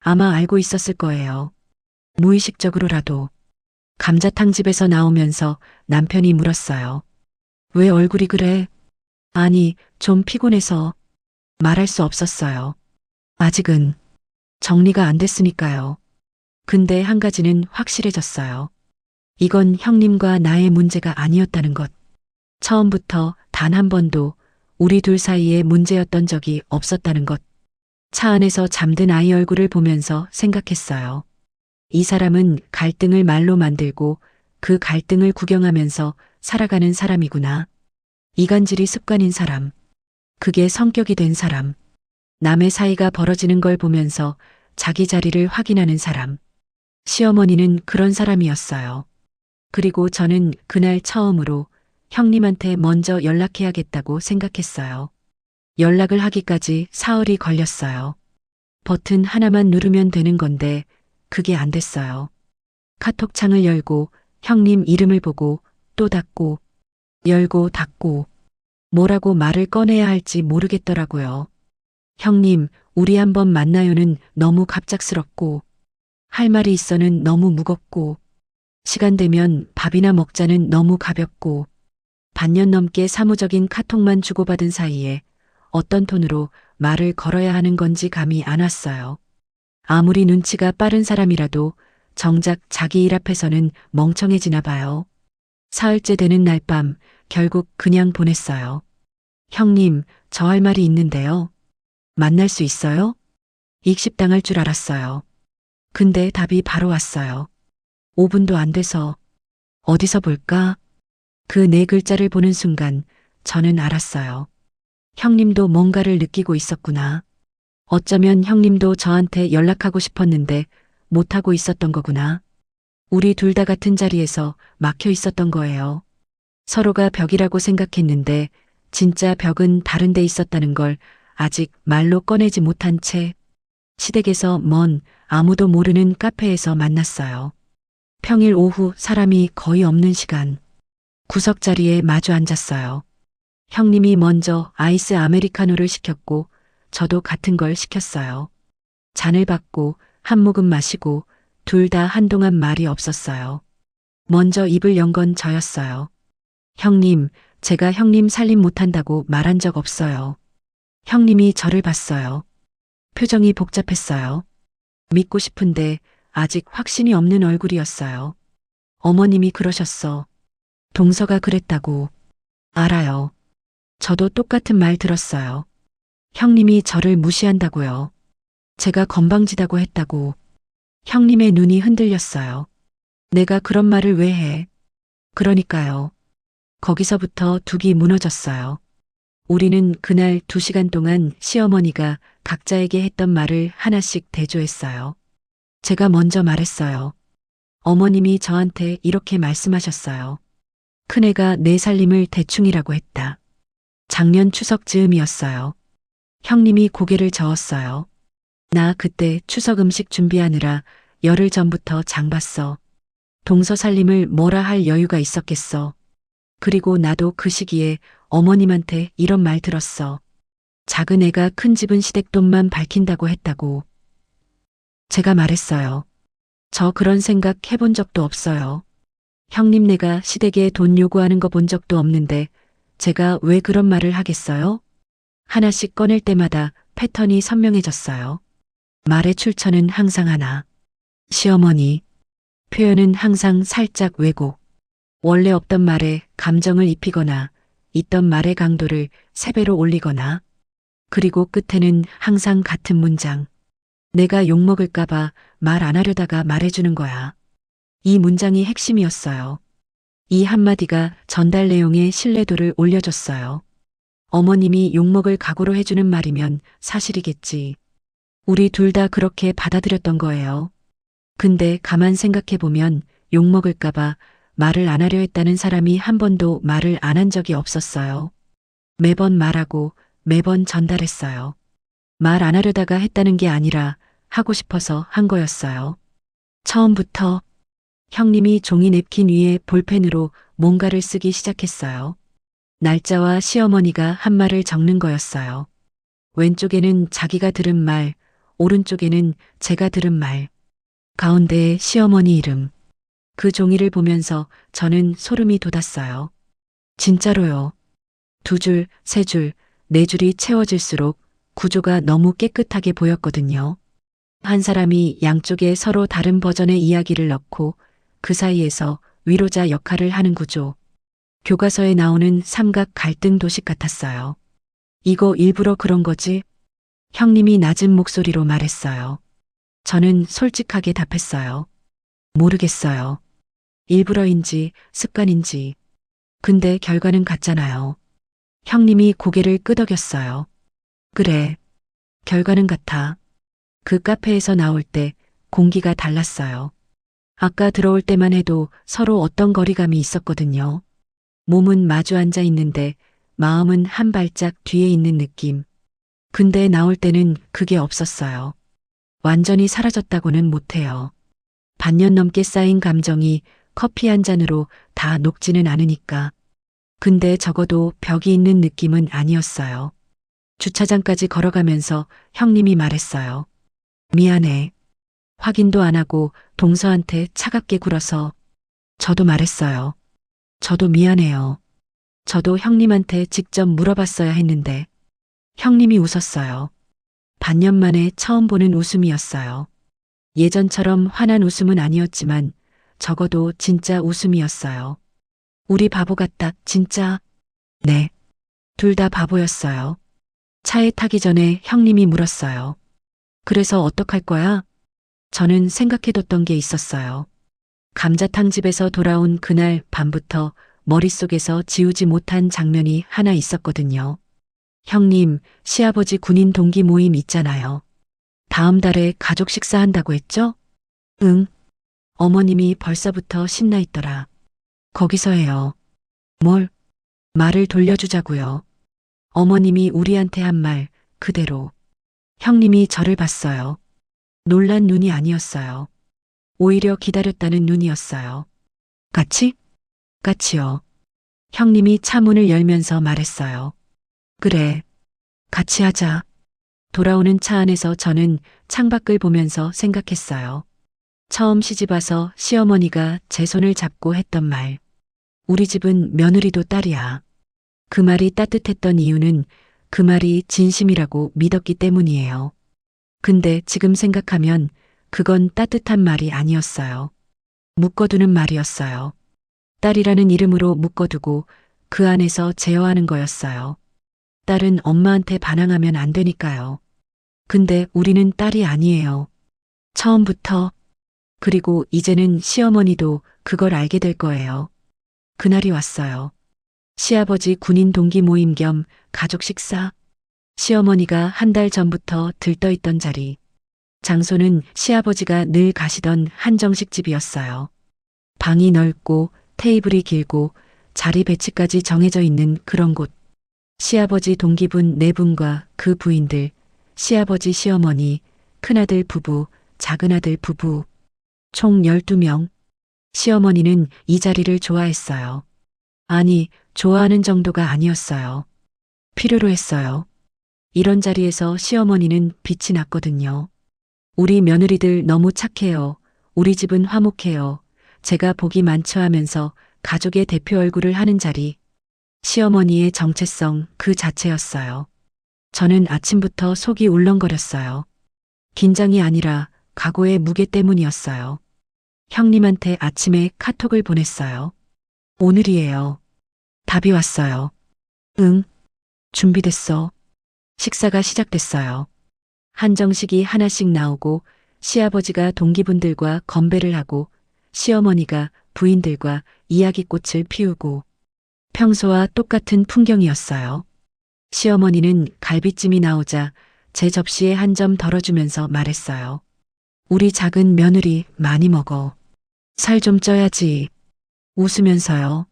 아마 알고 있었을 거예요. 무의식적으로라도. 감자탕 집에서 나오면서 남편이 물었어요. 왜 얼굴이 그래? 아니, 좀 피곤해서 말할 수 없었어요. 아직은 정리가 안 됐으니까요. 근데 한 가지는 확실해졌어요. 이건 형님과 나의 문제가 아니었다는 것. 처음부터 단 한 번도 우리 둘 사이에 문제였던 적이 없었다는 것. 차 안에서 잠든 아이 얼굴을 보면서 생각했어요. 이 사람은 갈등을 말로 만들고 그 갈등을 구경하면서 살아가는 사람이구나. 이간질이 습관인 사람. 그게 성격이 된 사람. 남의 사이가 벌어지는 걸 보면서 자기 자리를 확인하는 사람. 시어머니는 그런 사람이었어요. 그리고 저는 그날 처음으로 형님한테 먼저 연락해야겠다고 생각했어요. 연락을 하기까지 사흘이 걸렸어요. 버튼 하나만 누르면 되는 건데 그게 안 됐어요. 카톡창을 열고 형님 이름을 보고 또 닫고 열고 닫고 뭐라고 말을 꺼내야 할지 모르겠더라고요. 형님, 우리 한번 만나요는 너무 갑작스럽고 할 말이 있어는 너무 무겁고 시간 되면 밥이나 먹자는 너무 가볍고 반년 넘게 사무적인 카톡만 주고받은 사이에 어떤 톤으로 말을 걸어야 하는 건지 감이 안 왔어요. 아무리 눈치가 빠른 사람이라도 정작 자기 일 앞에서는 멍청해지나 봐요. 사흘째 되는 날 밤 결국 그냥 보냈어요. 형님, 저 할 말이 있는데요. 만날 수 있어요? 익십당할 줄 알았어요. 근데 답이 바로 왔어요. 5분도 안 돼서 어디서 볼까? 그 네 글자를 보는 순간 저는 알았어요. 형님도 뭔가를 느끼고 있었구나. 어쩌면 형님도 저한테 연락하고 싶었는데 못하고 있었던 거구나. 우리 둘 다 같은 자리에서 막혀 있었던 거예요. 서로가 벽이라고 생각했는데 진짜 벽은 다른 데 있었다는 걸 아직 말로 꺼내지 못한 채 시댁에서 먼 아무도 모르는 카페에서 만났어요. 평일 오후 사람이 거의 없는 시간. 구석자리에 마주 앉았어요. 형님이 먼저 아이스 아메리카노를 시켰고 저도 같은 걸 시켰어요. 잔을 받고 한 모금 마시고 둘 다 한동안 말이 없었어요. 먼저 입을 연 건 저였어요. 형님, 제가 형님 살림 못한다고 말한 적 없어요. 형님이 저를 봤어요. 표정이 복잡했어요. 믿고 싶은데 아직 확신이 없는 얼굴이었어요. 어머님이 그러셨어. 동서가 그랬다고. 알아요. 저도 똑같은 말 들었어요. 형님이 저를 무시한다고요. 제가 건방지다고 했다고. 형님의 눈이 흔들렸어요. 내가 그런 말을 왜 해? 그러니까요. 거기서부터 둑이 무너졌어요. 우리는 그날 2시간 동안 시어머니가 각자에게 했던 말을 하나씩 대조했어요. 제가 먼저 말했어요. 어머님이 저한테 이렇게 말씀하셨어요. 큰애가 내 살림을 대충이라고 했다. 작년 추석 즈음이었어요. 형님이 고개를 저었어요. 나 그때 추석 음식 준비하느라 열흘 전부터 장 봤어. 동서 살림을 뭐라 할 여유가 있었겠어. 그리고 나도 그 시기에 어머님한테 이런 말 들었어. 작은 애가 큰 집은 시댁 돈만 밝힌다고 했다고. 제가 말했어요. 저 그런 생각 해본 적도 없어요. 형님네가 시댁에 돈 요구하는 거 본 적도 없는데 제가 왜 그런 말을 하겠어요? 하나씩 꺼낼 때마다 패턴이 선명해졌어요. 말의 출처는 항상 하나. 시어머니. 표현은 항상 살짝 왜곡. 원래 없던 말에 감정을 입히거나 있던 말의 강도를 3배로 올리거나, 그리고 끝에는 항상 같은 문장. 내가 욕먹을까봐 말 안 하려다가 말해주는 거야. 이 문장이 핵심이었어요. 이 한마디가 전달 내용의 신뢰도를 올려줬어요. 어머님이 욕먹을 각오로 해주는 말이면 사실이겠지. 우리 둘 다 그렇게 받아들였던 거예요. 근데 가만 생각해보면 욕먹을까봐 말을 안 하려 했다는 사람이 한 번도 말을 안 한 적이 없었어요. 매번 말하고 매번 전달했어요. 말 안 하려다가 했다는 게 아니라 하고 싶어서 한 거였어요. 처음부터 형님이 종이 냅킨 위에 볼펜으로 뭔가를 쓰기 시작했어요. 날짜와 시어머니가 한 말을 적는 거였어요. 왼쪽에는 자기가 들은 말, 오른쪽에는 제가 들은 말, 가운데에 시어머니 이름. 그 종이를 보면서 저는 소름이 돋았어요. 진짜로요. 2줄, 3줄, 4줄이 채워질수록 구조가 너무 깨끗하게 보였거든요. 한 사람이 양쪽에 서로 다른 버전의 이야기를 넣고 그 사이에서 위로자 역할을 하는 구조. 교과서에 나오는 삼각 갈등 도식 같았어요. 이거 일부러 그런 거지? 형님이 낮은 목소리로 말했어요. 저는 솔직하게 답했어요. 모르겠어요. 일부러인지 습관인지. 근데 결과는 같잖아요. 형님이 고개를 끄덕였어요. 그래. 결과는 같아. 그 카페에서 나올 때 공기가 달랐어요. 아까 들어올 때만 해도 서로 어떤 거리감이 있었거든요. 몸은 마주 앉아 있는데 마음은 한 발짝 뒤에 있는 느낌. 근데 나올 때는 그게 없었어요. 완전히 사라졌다고는 못해요. 반년 넘게 쌓인 감정이 커피 한 잔으로 다 녹지는 않으니까. 근데 적어도 벽이 있는 느낌은 아니었어요. 주차장까지 걸어가면서 형님이 말했어요. 미안해. 확인도 안 하고 동서한테 차갑게 굴어서. 저도 말했어요. 저도 미안해요. 저도 형님한테 직접 물어봤어야 했는데. 형님이 웃었어요. 반년 만에 처음 보는 웃음이었어요. 예전처럼 환한 웃음은 아니었지만 적어도 진짜 웃음이었어요. 우리 바보 같다, 진짜. 네. 둘 다 바보였어요. 차에 타기 전에 형님이 물었어요. 그래서 어떡할 거야? 저는 생각해뒀던 게 있었어요. 감자탕 집에서 돌아온 그날 밤부터 머릿속에서 지우지 못한 장면이 하나 있었거든요. 형님, 시아버지 군인 동기 모임 있잖아요. 다음 달에 가족 식사한다고 했죠? 응. 어머님이 벌써부터 신나 있더라. 거기서 해요. 뭘? 말을 돌려주자고요. 어머님이 우리한테 한 말 그대로. 형님이 저를 봤어요. 놀란 눈이 아니었어요. 오히려 기다렸다는 눈이었어요. 같이? 같이요. 형님이 차 문을 열면서 말했어요. 그래. 같이 하자. 돌아오는 차 안에서 저는 창밖을 보면서 생각했어요. 처음 시집와서 시어머니가 제 손을 잡고 했던 말. 우리 집은 며느리도 딸이야. 그 말이 따뜻했던 이유는 그 말이 진심이라고 믿었기 때문이에요. 근데 지금 생각하면 그건 따뜻한 말이 아니었어요. 묶어두는 말이었어요. 딸이라는 이름으로 묶어두고 그 안에서 제어하는 거였어요. 딸은 엄마한테 반항하면 안 되니까요. 근데 우리는 딸이 아니에요. 처음부터. 그리고 이제는 시어머니도 그걸 알게 될 거예요. 그날이 왔어요. 시아버지 군인 동기 모임 겸 가족 식사. 시어머니가 한 달 전부터 들떠있던 자리. 장소는 시아버지가 늘 가시던 한정식 집이었어요. 방이 넓고 테이블이 길고 자리 배치까지 정해져 있는 그런 곳. 시아버지 동기분 4분과 그 부인들, 시아버지 시어머니, 큰아들 부부, 작은아들 부부, 총 12명. 시어머니는 이 자리를 좋아했어요. 아니, 좋아하는 정도가 아니었어요. 필요로 했어요. 이런 자리에서 시어머니는 빛이 났거든요. 우리 며느리들 너무 착해요. 우리 집은 화목해요. 제가 복이 많죠 하면서 가족의 대표 얼굴을 하는 자리. 시어머니의 정체성 그 자체였어요. 저는 아침부터 속이 울렁거렸어요. 긴장이 아니라 각오의 무게 때문이었어요. 형님한테 아침에 카톡을 보냈어요. 오늘이에요. 답이 왔어요. 응. 준비됐어. 식사가 시작됐어요. 한정식이 하나씩 나오고 시아버지가 동기분들과 건배를 하고 시어머니가 부인들과 이야기꽃을 피우고 평소와 똑같은 풍경이었어요. 시어머니는 갈비찜이 나오자 제 접시에 한 점 덜어주면서 말했어요. 우리 작은 며느리 많이 먹어. 살 좀 쪄야지. 웃으면서요.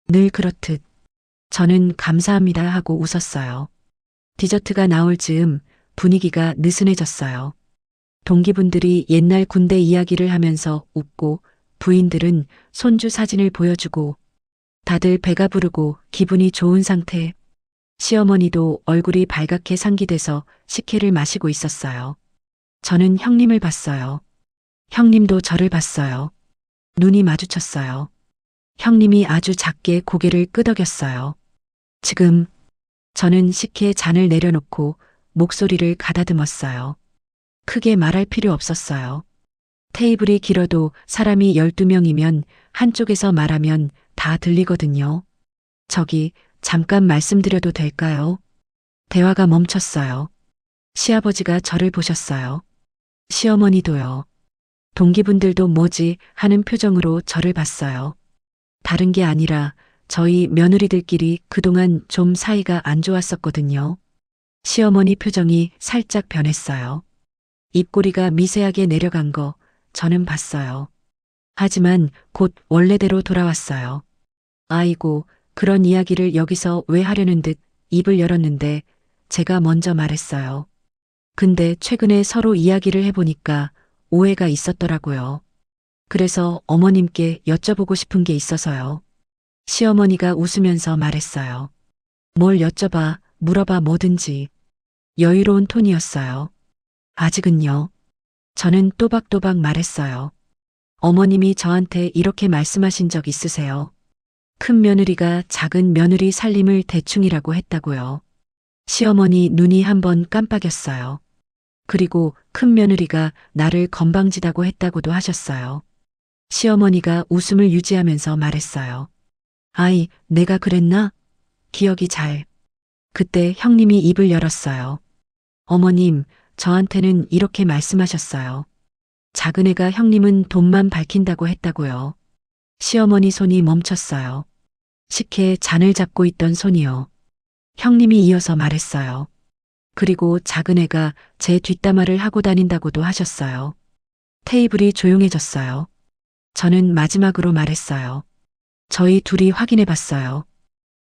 늘 그렇듯. 저는 감사합니다 하고 웃었어요. 디저트가 나올 즈음 분위기가 느슨해졌어요. 동기분들이 옛날 군대 이야기를 하면서 웃고 부인들은 손주 사진을 보여주고 다들 배가 부르고 기분이 좋은 상태. 시어머니도 얼굴이 발갛게 상기돼서 식혜를 마시고 있었어요. 저는 형님을 봤어요. 형님도 저를 봤어요. 눈이 마주쳤어요. 형님이 아주 작게 고개를 끄덕였어요. 지금 저는 식혜 잔을 내려놓고 목소리를 가다듬었어요. 크게 말할 필요 없었어요. 테이블이 길어도 사람이 12명이면 한쪽에서 말하면 다 들리거든요. 저기 잠깐 말씀드려도 될까요? 대화가 멈췄어요. 시아버지가 저를 보셨어요. 시어머니도요. 동기분들도 뭐지 하는 표정으로 저를 봤어요. 다른 게 아니라 저희 며느리들끼리 그동안 좀 사이가 안 좋았었거든요. 시어머니 표정이 살짝 변했어요. 입꼬리가 미세하게 내려간 거 저는 봤어요. 하지만 곧 원래대로 돌아왔어요. 아이고, 그런 이야기를 여기서 왜 하려는 듯 입을 열었는데 제가 먼저 말했어요. 근데 최근에 서로 이야기를 해보니까 오해가 있었더라고요. 그래서 어머님께 여쭤보고 싶은 게 있어서요. 시어머니가 웃으면서 말했어요. 뭘 여쭤봐, 물어봐 뭐든지. 여유로운 톤이었어요. 아직은요. 저는 또박또박 말했어요. 어머님이 저한테 이렇게 말씀하신 적 있으세요? 큰 며느리가 작은 며느리 살림을 대충이라고 했다고요. 시어머니 눈이 한번 깜빡였어요. 그리고 큰 며느리가 나를 건방지다고 했다고도 하셨어요. 시어머니가 웃음을 유지하면서 말했어요. 아이, 내가 그랬나? 기억이 잘. 그때 형님이 입을 열었어요. 어머님, 저한테는 이렇게 말씀하셨어요. 작은 애가 형님은 돈만 밝힌다고 했다고요. 시어머니 손이 멈췄어요. 식혜에 잔을 잡고 있던 손이요. 형님이 이어서 말했어요. 그리고 작은 애가 제 뒷담화를 하고 다닌다고도 하셨어요. 테이블이 조용해졌어요. 저는 마지막으로 말했어요. 저희 둘이 확인해 봤어요.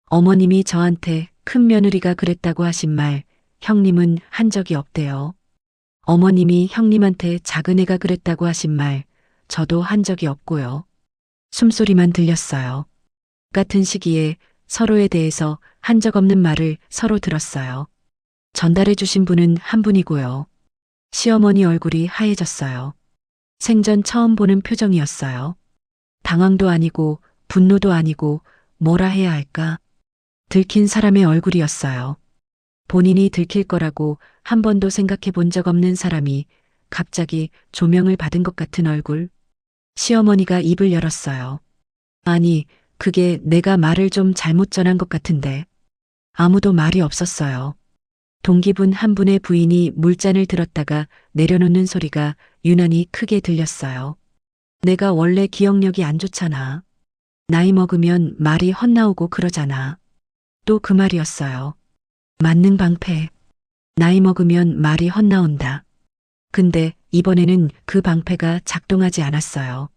어머님이 저한테 큰 며느리가 그랬다고 하신 말, 형님은 한 적이 없대요. 어머님이 형님한테 작은 애가 그랬다고 하신 말, 저도 한 적이 없고요. 숨소리만 들렸어요. 같은 시기에 서로에 대해서 한 적 없는 말을 서로 들었어요. 전달해 주신 분은 한 분이고요. 시어머니 얼굴이 하얘졌어요. 생전 처음 보는 표정이었어요. 당황도 아니고 분노도 아니고 뭐라 해야 할까? 들킨 사람의 얼굴이었어요. 본인이 들킬 거라고 한 번도 생각해 본 적 없는 사람이 갑자기 조명을 받은 것 같은 얼굴. 시어머니가 입을 열었어요. 아니, 그게 내가 말을 좀 잘못 전한 것 같은데. 아무도 말이 없었어요. 동기분 한 분의 부인이 물잔을 들었다가 내려놓는 소리가 유난히 크게 들렸어요. 내가 원래 기억력이 안 좋잖아. 나이 먹으면 말이 헛나오고 그러잖아. 또 그 말이었어요. 만능 방패. 나이 먹으면 말이 헛나온다. 근데 이번에는 그 방패가 작동하지 않았어요.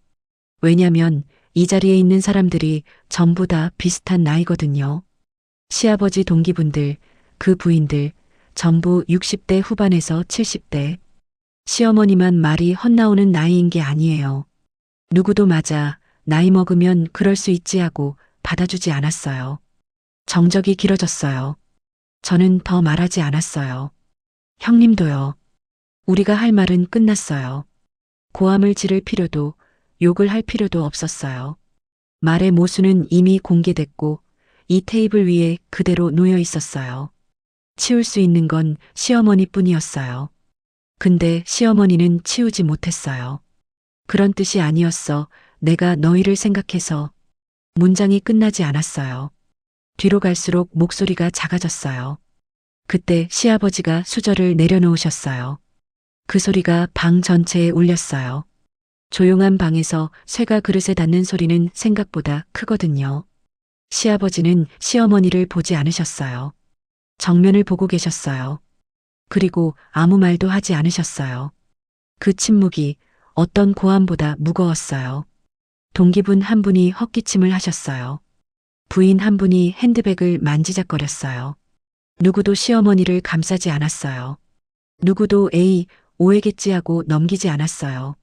왜냐면 이 자리에 있는 사람들이 전부 다 비슷한 나이거든요. 시아버지 동기분들, 그 부인들, 전부 60대 후반에서 70대. 시어머니만 말이 헛나오는 나이인 게 아니에요. 누구도 맞아, 나이 먹으면 그럴 수 있지 하고 받아주지 않았어요. 정적이 길어졌어요. 저는 더 말하지 않았어요. 형님도요. 우리가 할 말은 끝났어요. 고함을 지를 필요도, 욕을 할 필요도 없었어요. 말의 모수는 이미 공개됐고 이 테이블 위에 그대로 놓여 있었어요. 치울 수 있는 건 시어머니뿐이었어요. 근데 시어머니는 치우지 못했어요. 그런 뜻이 아니었어. 내가 너희를 생각해서. 문장이 끝나지 않았어요. 뒤로 갈수록 목소리가 작아졌어요. 그때 시아버지가 수저를 내려놓으셨어요. 그 소리가 방 전체에 울렸어요. 조용한 방에서 쇠가 그릇에 닿는 소리는 생각보다 크거든요. 시아버지는 시어머니를 보지 않으셨어요. 정면을 보고 계셨어요. 그리고 아무 말도 하지 않으셨어요. 그 침묵이 어떤 고함보다 무거웠어요. 동기분 한 분이 헛기침을 하셨어요. 부인 한 분이 핸드백을 만지작거렸어요. 누구도 시어머니를 감싸지 않았어요. 누구도 에이, 오해겠지 하고 넘기지 않았어요.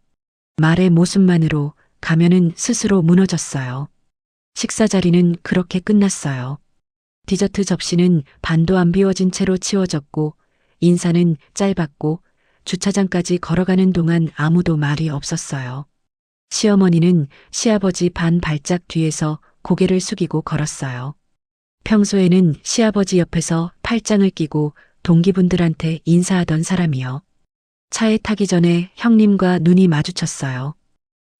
말의 모습만으로 가면은 스스로 무너졌어요. 식사 자리는 그렇게 끝났어요. 디저트 접시는 반도 안 비워진 채로 치워졌고 인사는 짧았고 주차장까지 걸어가는 동안 아무도 말이 없었어요. 시어머니는 시아버지 반 발짝 뒤에서 고개를 숙이고 걸었어요. 평소에는 시아버지 옆에서 팔짱을 끼고 동기분들한테 인사하던 사람이요. 차에 타기 전에 형님과 눈이 마주쳤어요.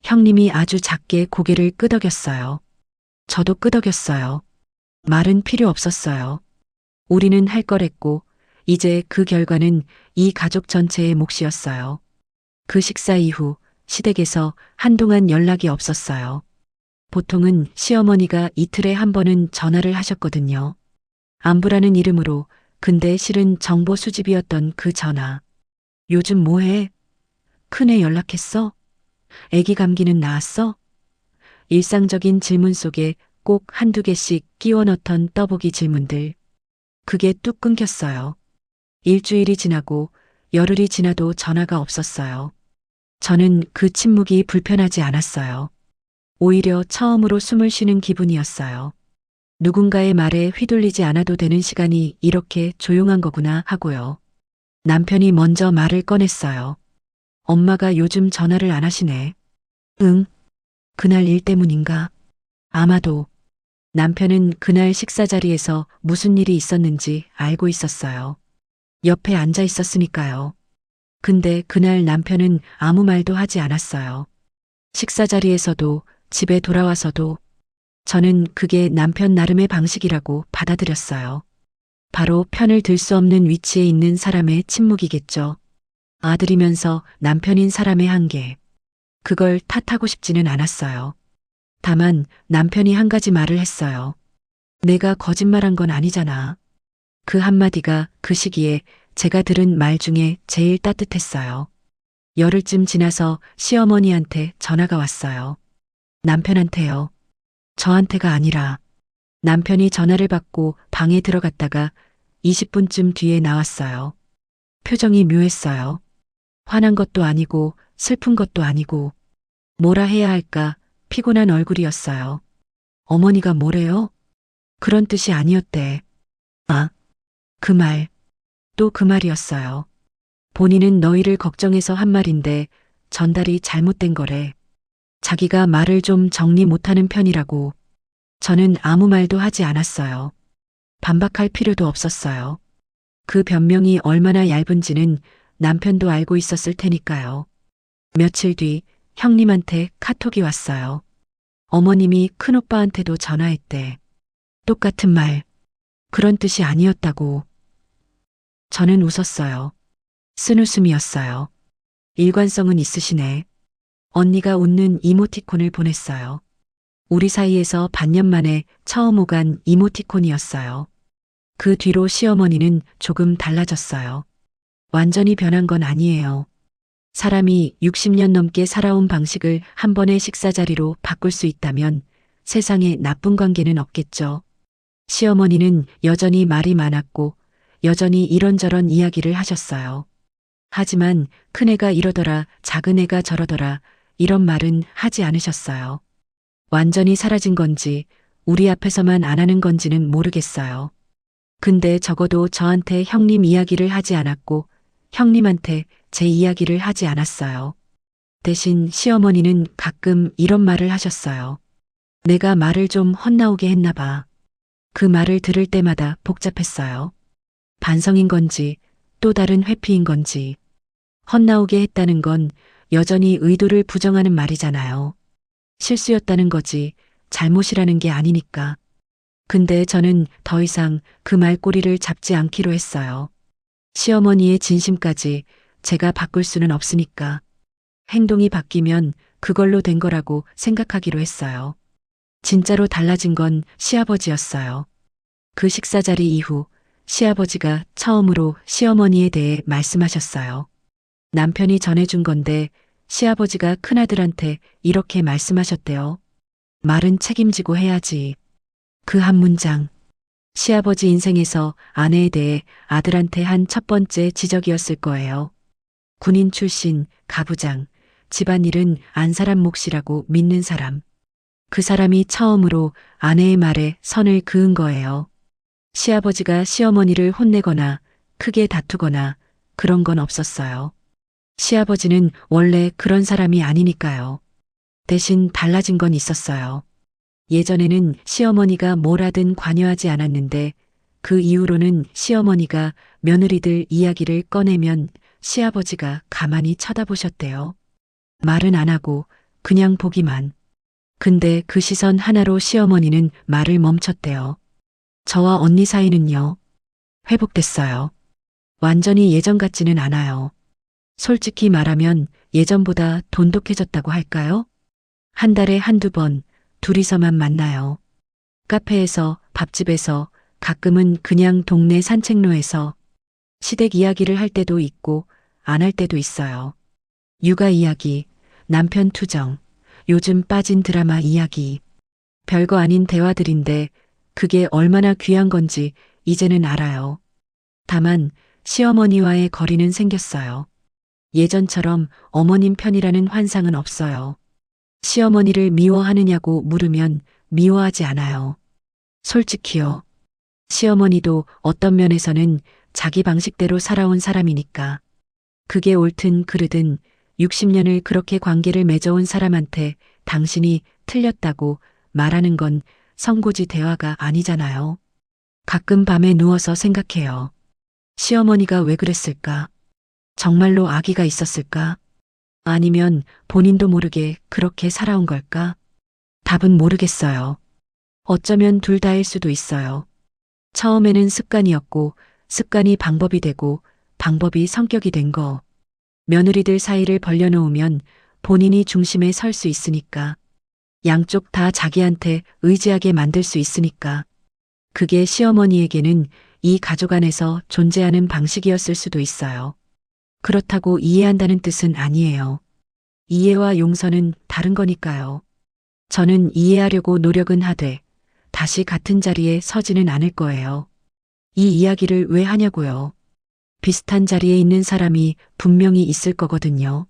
형님이 아주 작게 고개를 끄덕였어요. 저도 끄덕였어요. 말은 필요 없었어요. 우리는 할 거랬고 이제 그 결과는 이 가족 전체의 몫이었어요. 그 식사 이후 시댁에서 한동안 연락이 없었어요. 보통은 시어머니가 이틀에 한 번은 전화를 하셨거든요. 안부라는 이름으로. 근데 실은 정보 수집이었던 그 전화. 요즘 뭐해? 큰애 연락했어? 애기 감기는 나았어? 일상적인 질문 속에 꼭 한두 개씩 끼워 넣던 떠보기 질문들. 그게 뚝 끊겼어요. 일주일이 지나고 열흘이 지나도 전화가 없었어요. 저는 그 침묵이 불편하지 않았어요. 오히려 처음으로 숨을 쉬는 기분이었어요. 누군가의 말에 휘둘리지 않아도 되는 시간이 이렇게 조용한 거구나 하고요. 남편이 먼저 말을 꺼냈어요. 엄마가 요즘 전화를 안 하시네. 응. 그날 일 때문인가? 아마도. 남편은 그날 식사 자리에서 무슨 일이 있었는지 알고 있었어요. 옆에 앉아 있었으니까요. 근데 그날 남편은 아무 말도 하지 않았어요. 식사 자리에서도 집에 돌아와서도 저는 그게 남편 나름의 방식이라고 받아들였어요. 바로 편을 들 수 없는 위치에 있는 사람의 침묵이겠죠. 아들이면서 남편인 사람의 한계. 그걸 탓하고 싶지는 않았어요. 다만 남편이 한 가지 말을 했어요. 내가 거짓말한 건 아니잖아. 그 한마디가 그 시기에 제가 들은 말 중에 제일 따뜻했어요. 열흘쯤 지나서 시어머니한테 전화가 왔어요. 남편한테요. 저한테가 아니라. 남편이 전화를 받고 방에 들어갔다가 20분쯤 뒤에 나왔어요. 표정이 묘했어요. 화난 것도 아니고 슬픈 것도 아니고 뭐라 해야 할까 피곤한 얼굴이었어요. 어머니가 뭐래요? 그런 뜻이 아니었대. 아, 그 말. 또 그 말이었어요. 본인은 너희를 걱정해서 한 말인데 전달이 잘못된 거래. 자기가 말을 좀 정리 못하는 편이라고. 저는 아무 말도 하지 않았어요. 반박할 필요도 없었어요. 그 변명이 얼마나 얇은지는 남편도 알고 있었을 테니까요. 며칠 뒤 형님한테 카톡이 왔어요. 어머님이 큰오빠한테도 전화했대. 똑같은 말. 그런 뜻이 아니었다고. 저는 웃었어요. 쓴웃음이었어요. 일관성은 있으시네. 언니가 웃는 이모티콘을 보냈어요. 우리 사이에서 반년 만에 처음 오간 이모티콘이었어요. 그 뒤로 시어머니는 조금 달라졌어요. 완전히 변한 건 아니에요. 사람이 60년 넘게 살아온 방식을 한 번의 식사 자리로 바꿀 수 있다면 세상에 나쁜 관계는 없겠죠. 시어머니는 여전히 말이 많았고 여전히 이런저런 이야기를 하셨어요. 하지만 큰애가 이러더라, 작은애가 저러더라 이런 말은 하지 않으셨어요. 완전히 사라진 건지 우리 앞에서만 안 하는 건지는 모르겠어요. 근데 적어도 저한테 형님 이야기를 하지 않았고 형님한테 제 이야기를 하지 않았어요. 대신 시어머니는 가끔 이런 말을 하셨어요. 내가 말을 좀 헛나오게 했나 봐. 그 말을 들을 때마다 복잡했어요. 반성인 건지 또 다른 회피인 건지. 헛나오게 했다는 건 여전히 의도를 부정하는 말이잖아요. 실수였다는 거지 잘못이라는 게 아니니까. 근데 저는 더 이상 그 말꼬리를 잡지 않기로 했어요. 시어머니의 진심까지 제가 바꿀 수는 없으니까. 행동이 바뀌면 그걸로 된 거라고 생각하기로 했어요. 진짜로 달라진 건 시아버지였어요. 그 식사 자리 이후 시아버지가 처음으로 시어머니에 대해 말씀하셨어요. 남편이 전해준 건데 시아버지가 큰아들한테 이렇게 말씀하셨대요. 말은 책임지고 해야지. 그 한 문장. 시아버지 인생에서 아내에 대해 아들한테 한 첫 번째 지적이었을 거예요. 군인 출신, 가부장, 집안일은 안 사람 몫이라고 믿는 사람. 그 사람이 처음으로 아내의 말에 선을 그은 거예요. 시아버지가 시어머니를 혼내거나 크게 다투거나 그런 건 없었어요. 시아버지는 원래 그런 사람이 아니니까요. 대신 달라진 건 있었어요. 예전에는 시어머니가 뭘 하든 관여하지 않았는데 그 이후로는 시어머니가 며느리들 이야기를 꺼내면 시아버지가 가만히 쳐다보셨대요. 말은 안 하고 그냥 보기만. 근데 그 시선 하나로 시어머니는 말을 멈췄대요. 저와 언니 사이는요. 회복됐어요. 완전히 예전 같지는 않아요. 솔직히 말하면 예전보다 돈독해졌다고 할까요? 한 달에 한두 번 둘이서만 만나요. 카페에서, 밥집에서, 가끔은 그냥 동네 산책로에서 시댁 이야기를 할 때도 있고 안 할 때도 있어요. 육아 이야기, 남편 투정, 요즘 빠진 드라마 이야기. 별거 아닌 대화들인데 그게 얼마나 귀한 건지 이제는 알아요. 다만 시어머니와의 거리는 생겼어요. 예전처럼 어머님 편이라는 환상은 없어요. 시어머니를 미워하느냐고 물으면 미워하지 않아요. 솔직히요. 시어머니도 어떤 면에서는 자기 방식대로 살아온 사람이니까. 그게 옳든 그르든 60년을 그렇게 관계를 맺어온 사람한테 당신이 틀렸다고 말하는 건 성고지 대화가 아니잖아요. 가끔 밤에 누워서 생각해요. 시어머니가 왜 그랬을까? 정말로 아기가 있었을까? 아니면 본인도 모르게 그렇게 살아온 걸까? 답은 모르겠어요. 어쩌면 둘 다일 수도 있어요. 처음에는 습관이었고, 습관이 방법이 되고, 방법이 성격이 된 거. 며느리들 사이를 벌려놓으면 본인이 중심에 설 수 있으니까. 양쪽 다 자기한테 의지하게 만들 수 있으니까. 그게 시어머니에게는 이 가족 안에서 존재하는 방식이었을 수도 있어요. 그렇다고 이해한다는 뜻은 아니에요. 이해와 용서는 다른 거니까요. 저는 이해하려고 노력은 하되 다시 같은 자리에 서지는 않을 거예요. 이 이야기를 왜 하냐고요. 비슷한 자리에 있는 사람이 분명히 있을 거거든요.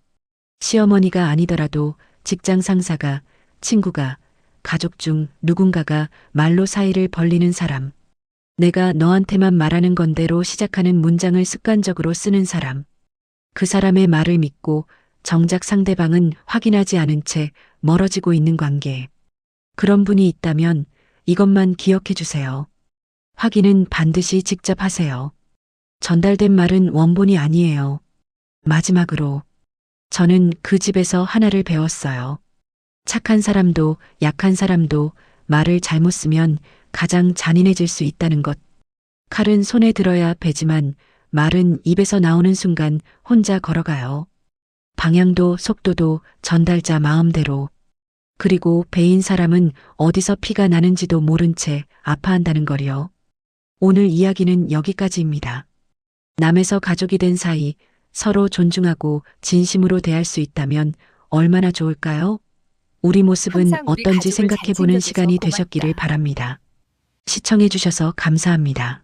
시어머니가 아니더라도 직장 상사가, 친구가, 가족 중 누군가가 말로 사이를 벌리는 사람. 내가 너한테만 말하는 건대로 시작하는 문장을 습관적으로 쓰는 사람. 그 사람의 말을 믿고 정작 상대방은 확인하지 않은 채 멀어지고 있는 관계. 그런 분이 있다면 이것만 기억해 주세요. 확인은 반드시 직접 하세요. 전달된 말은 원본이 아니에요. 마지막으로 저는 그 집에서 하나를 배웠어요. 착한 사람도 약한 사람도 말을 잘못 쓰면 가장 잔인해질 수 있다는 것. 칼은 손에 들어야 베지만 말은 입에서 나오는 순간 혼자 걸어가요. 방향도 속도도 전달자 마음대로. 그리고 베인 사람은 어디서 피가 나는지도 모른 채 아파한다는 거리요. 오늘 이야기는 여기까지입니다. 남에서 가족이 된 사이 서로 존중하고 진심으로 대할 수 있다면 얼마나 좋을까요? 우리 모습은 항상 우리 어떤지 가족을 잘 생각해보는 챙겨줘서 시간이 고맙다. 되셨기를 바랍니다. 시청해주셔서 감사합니다.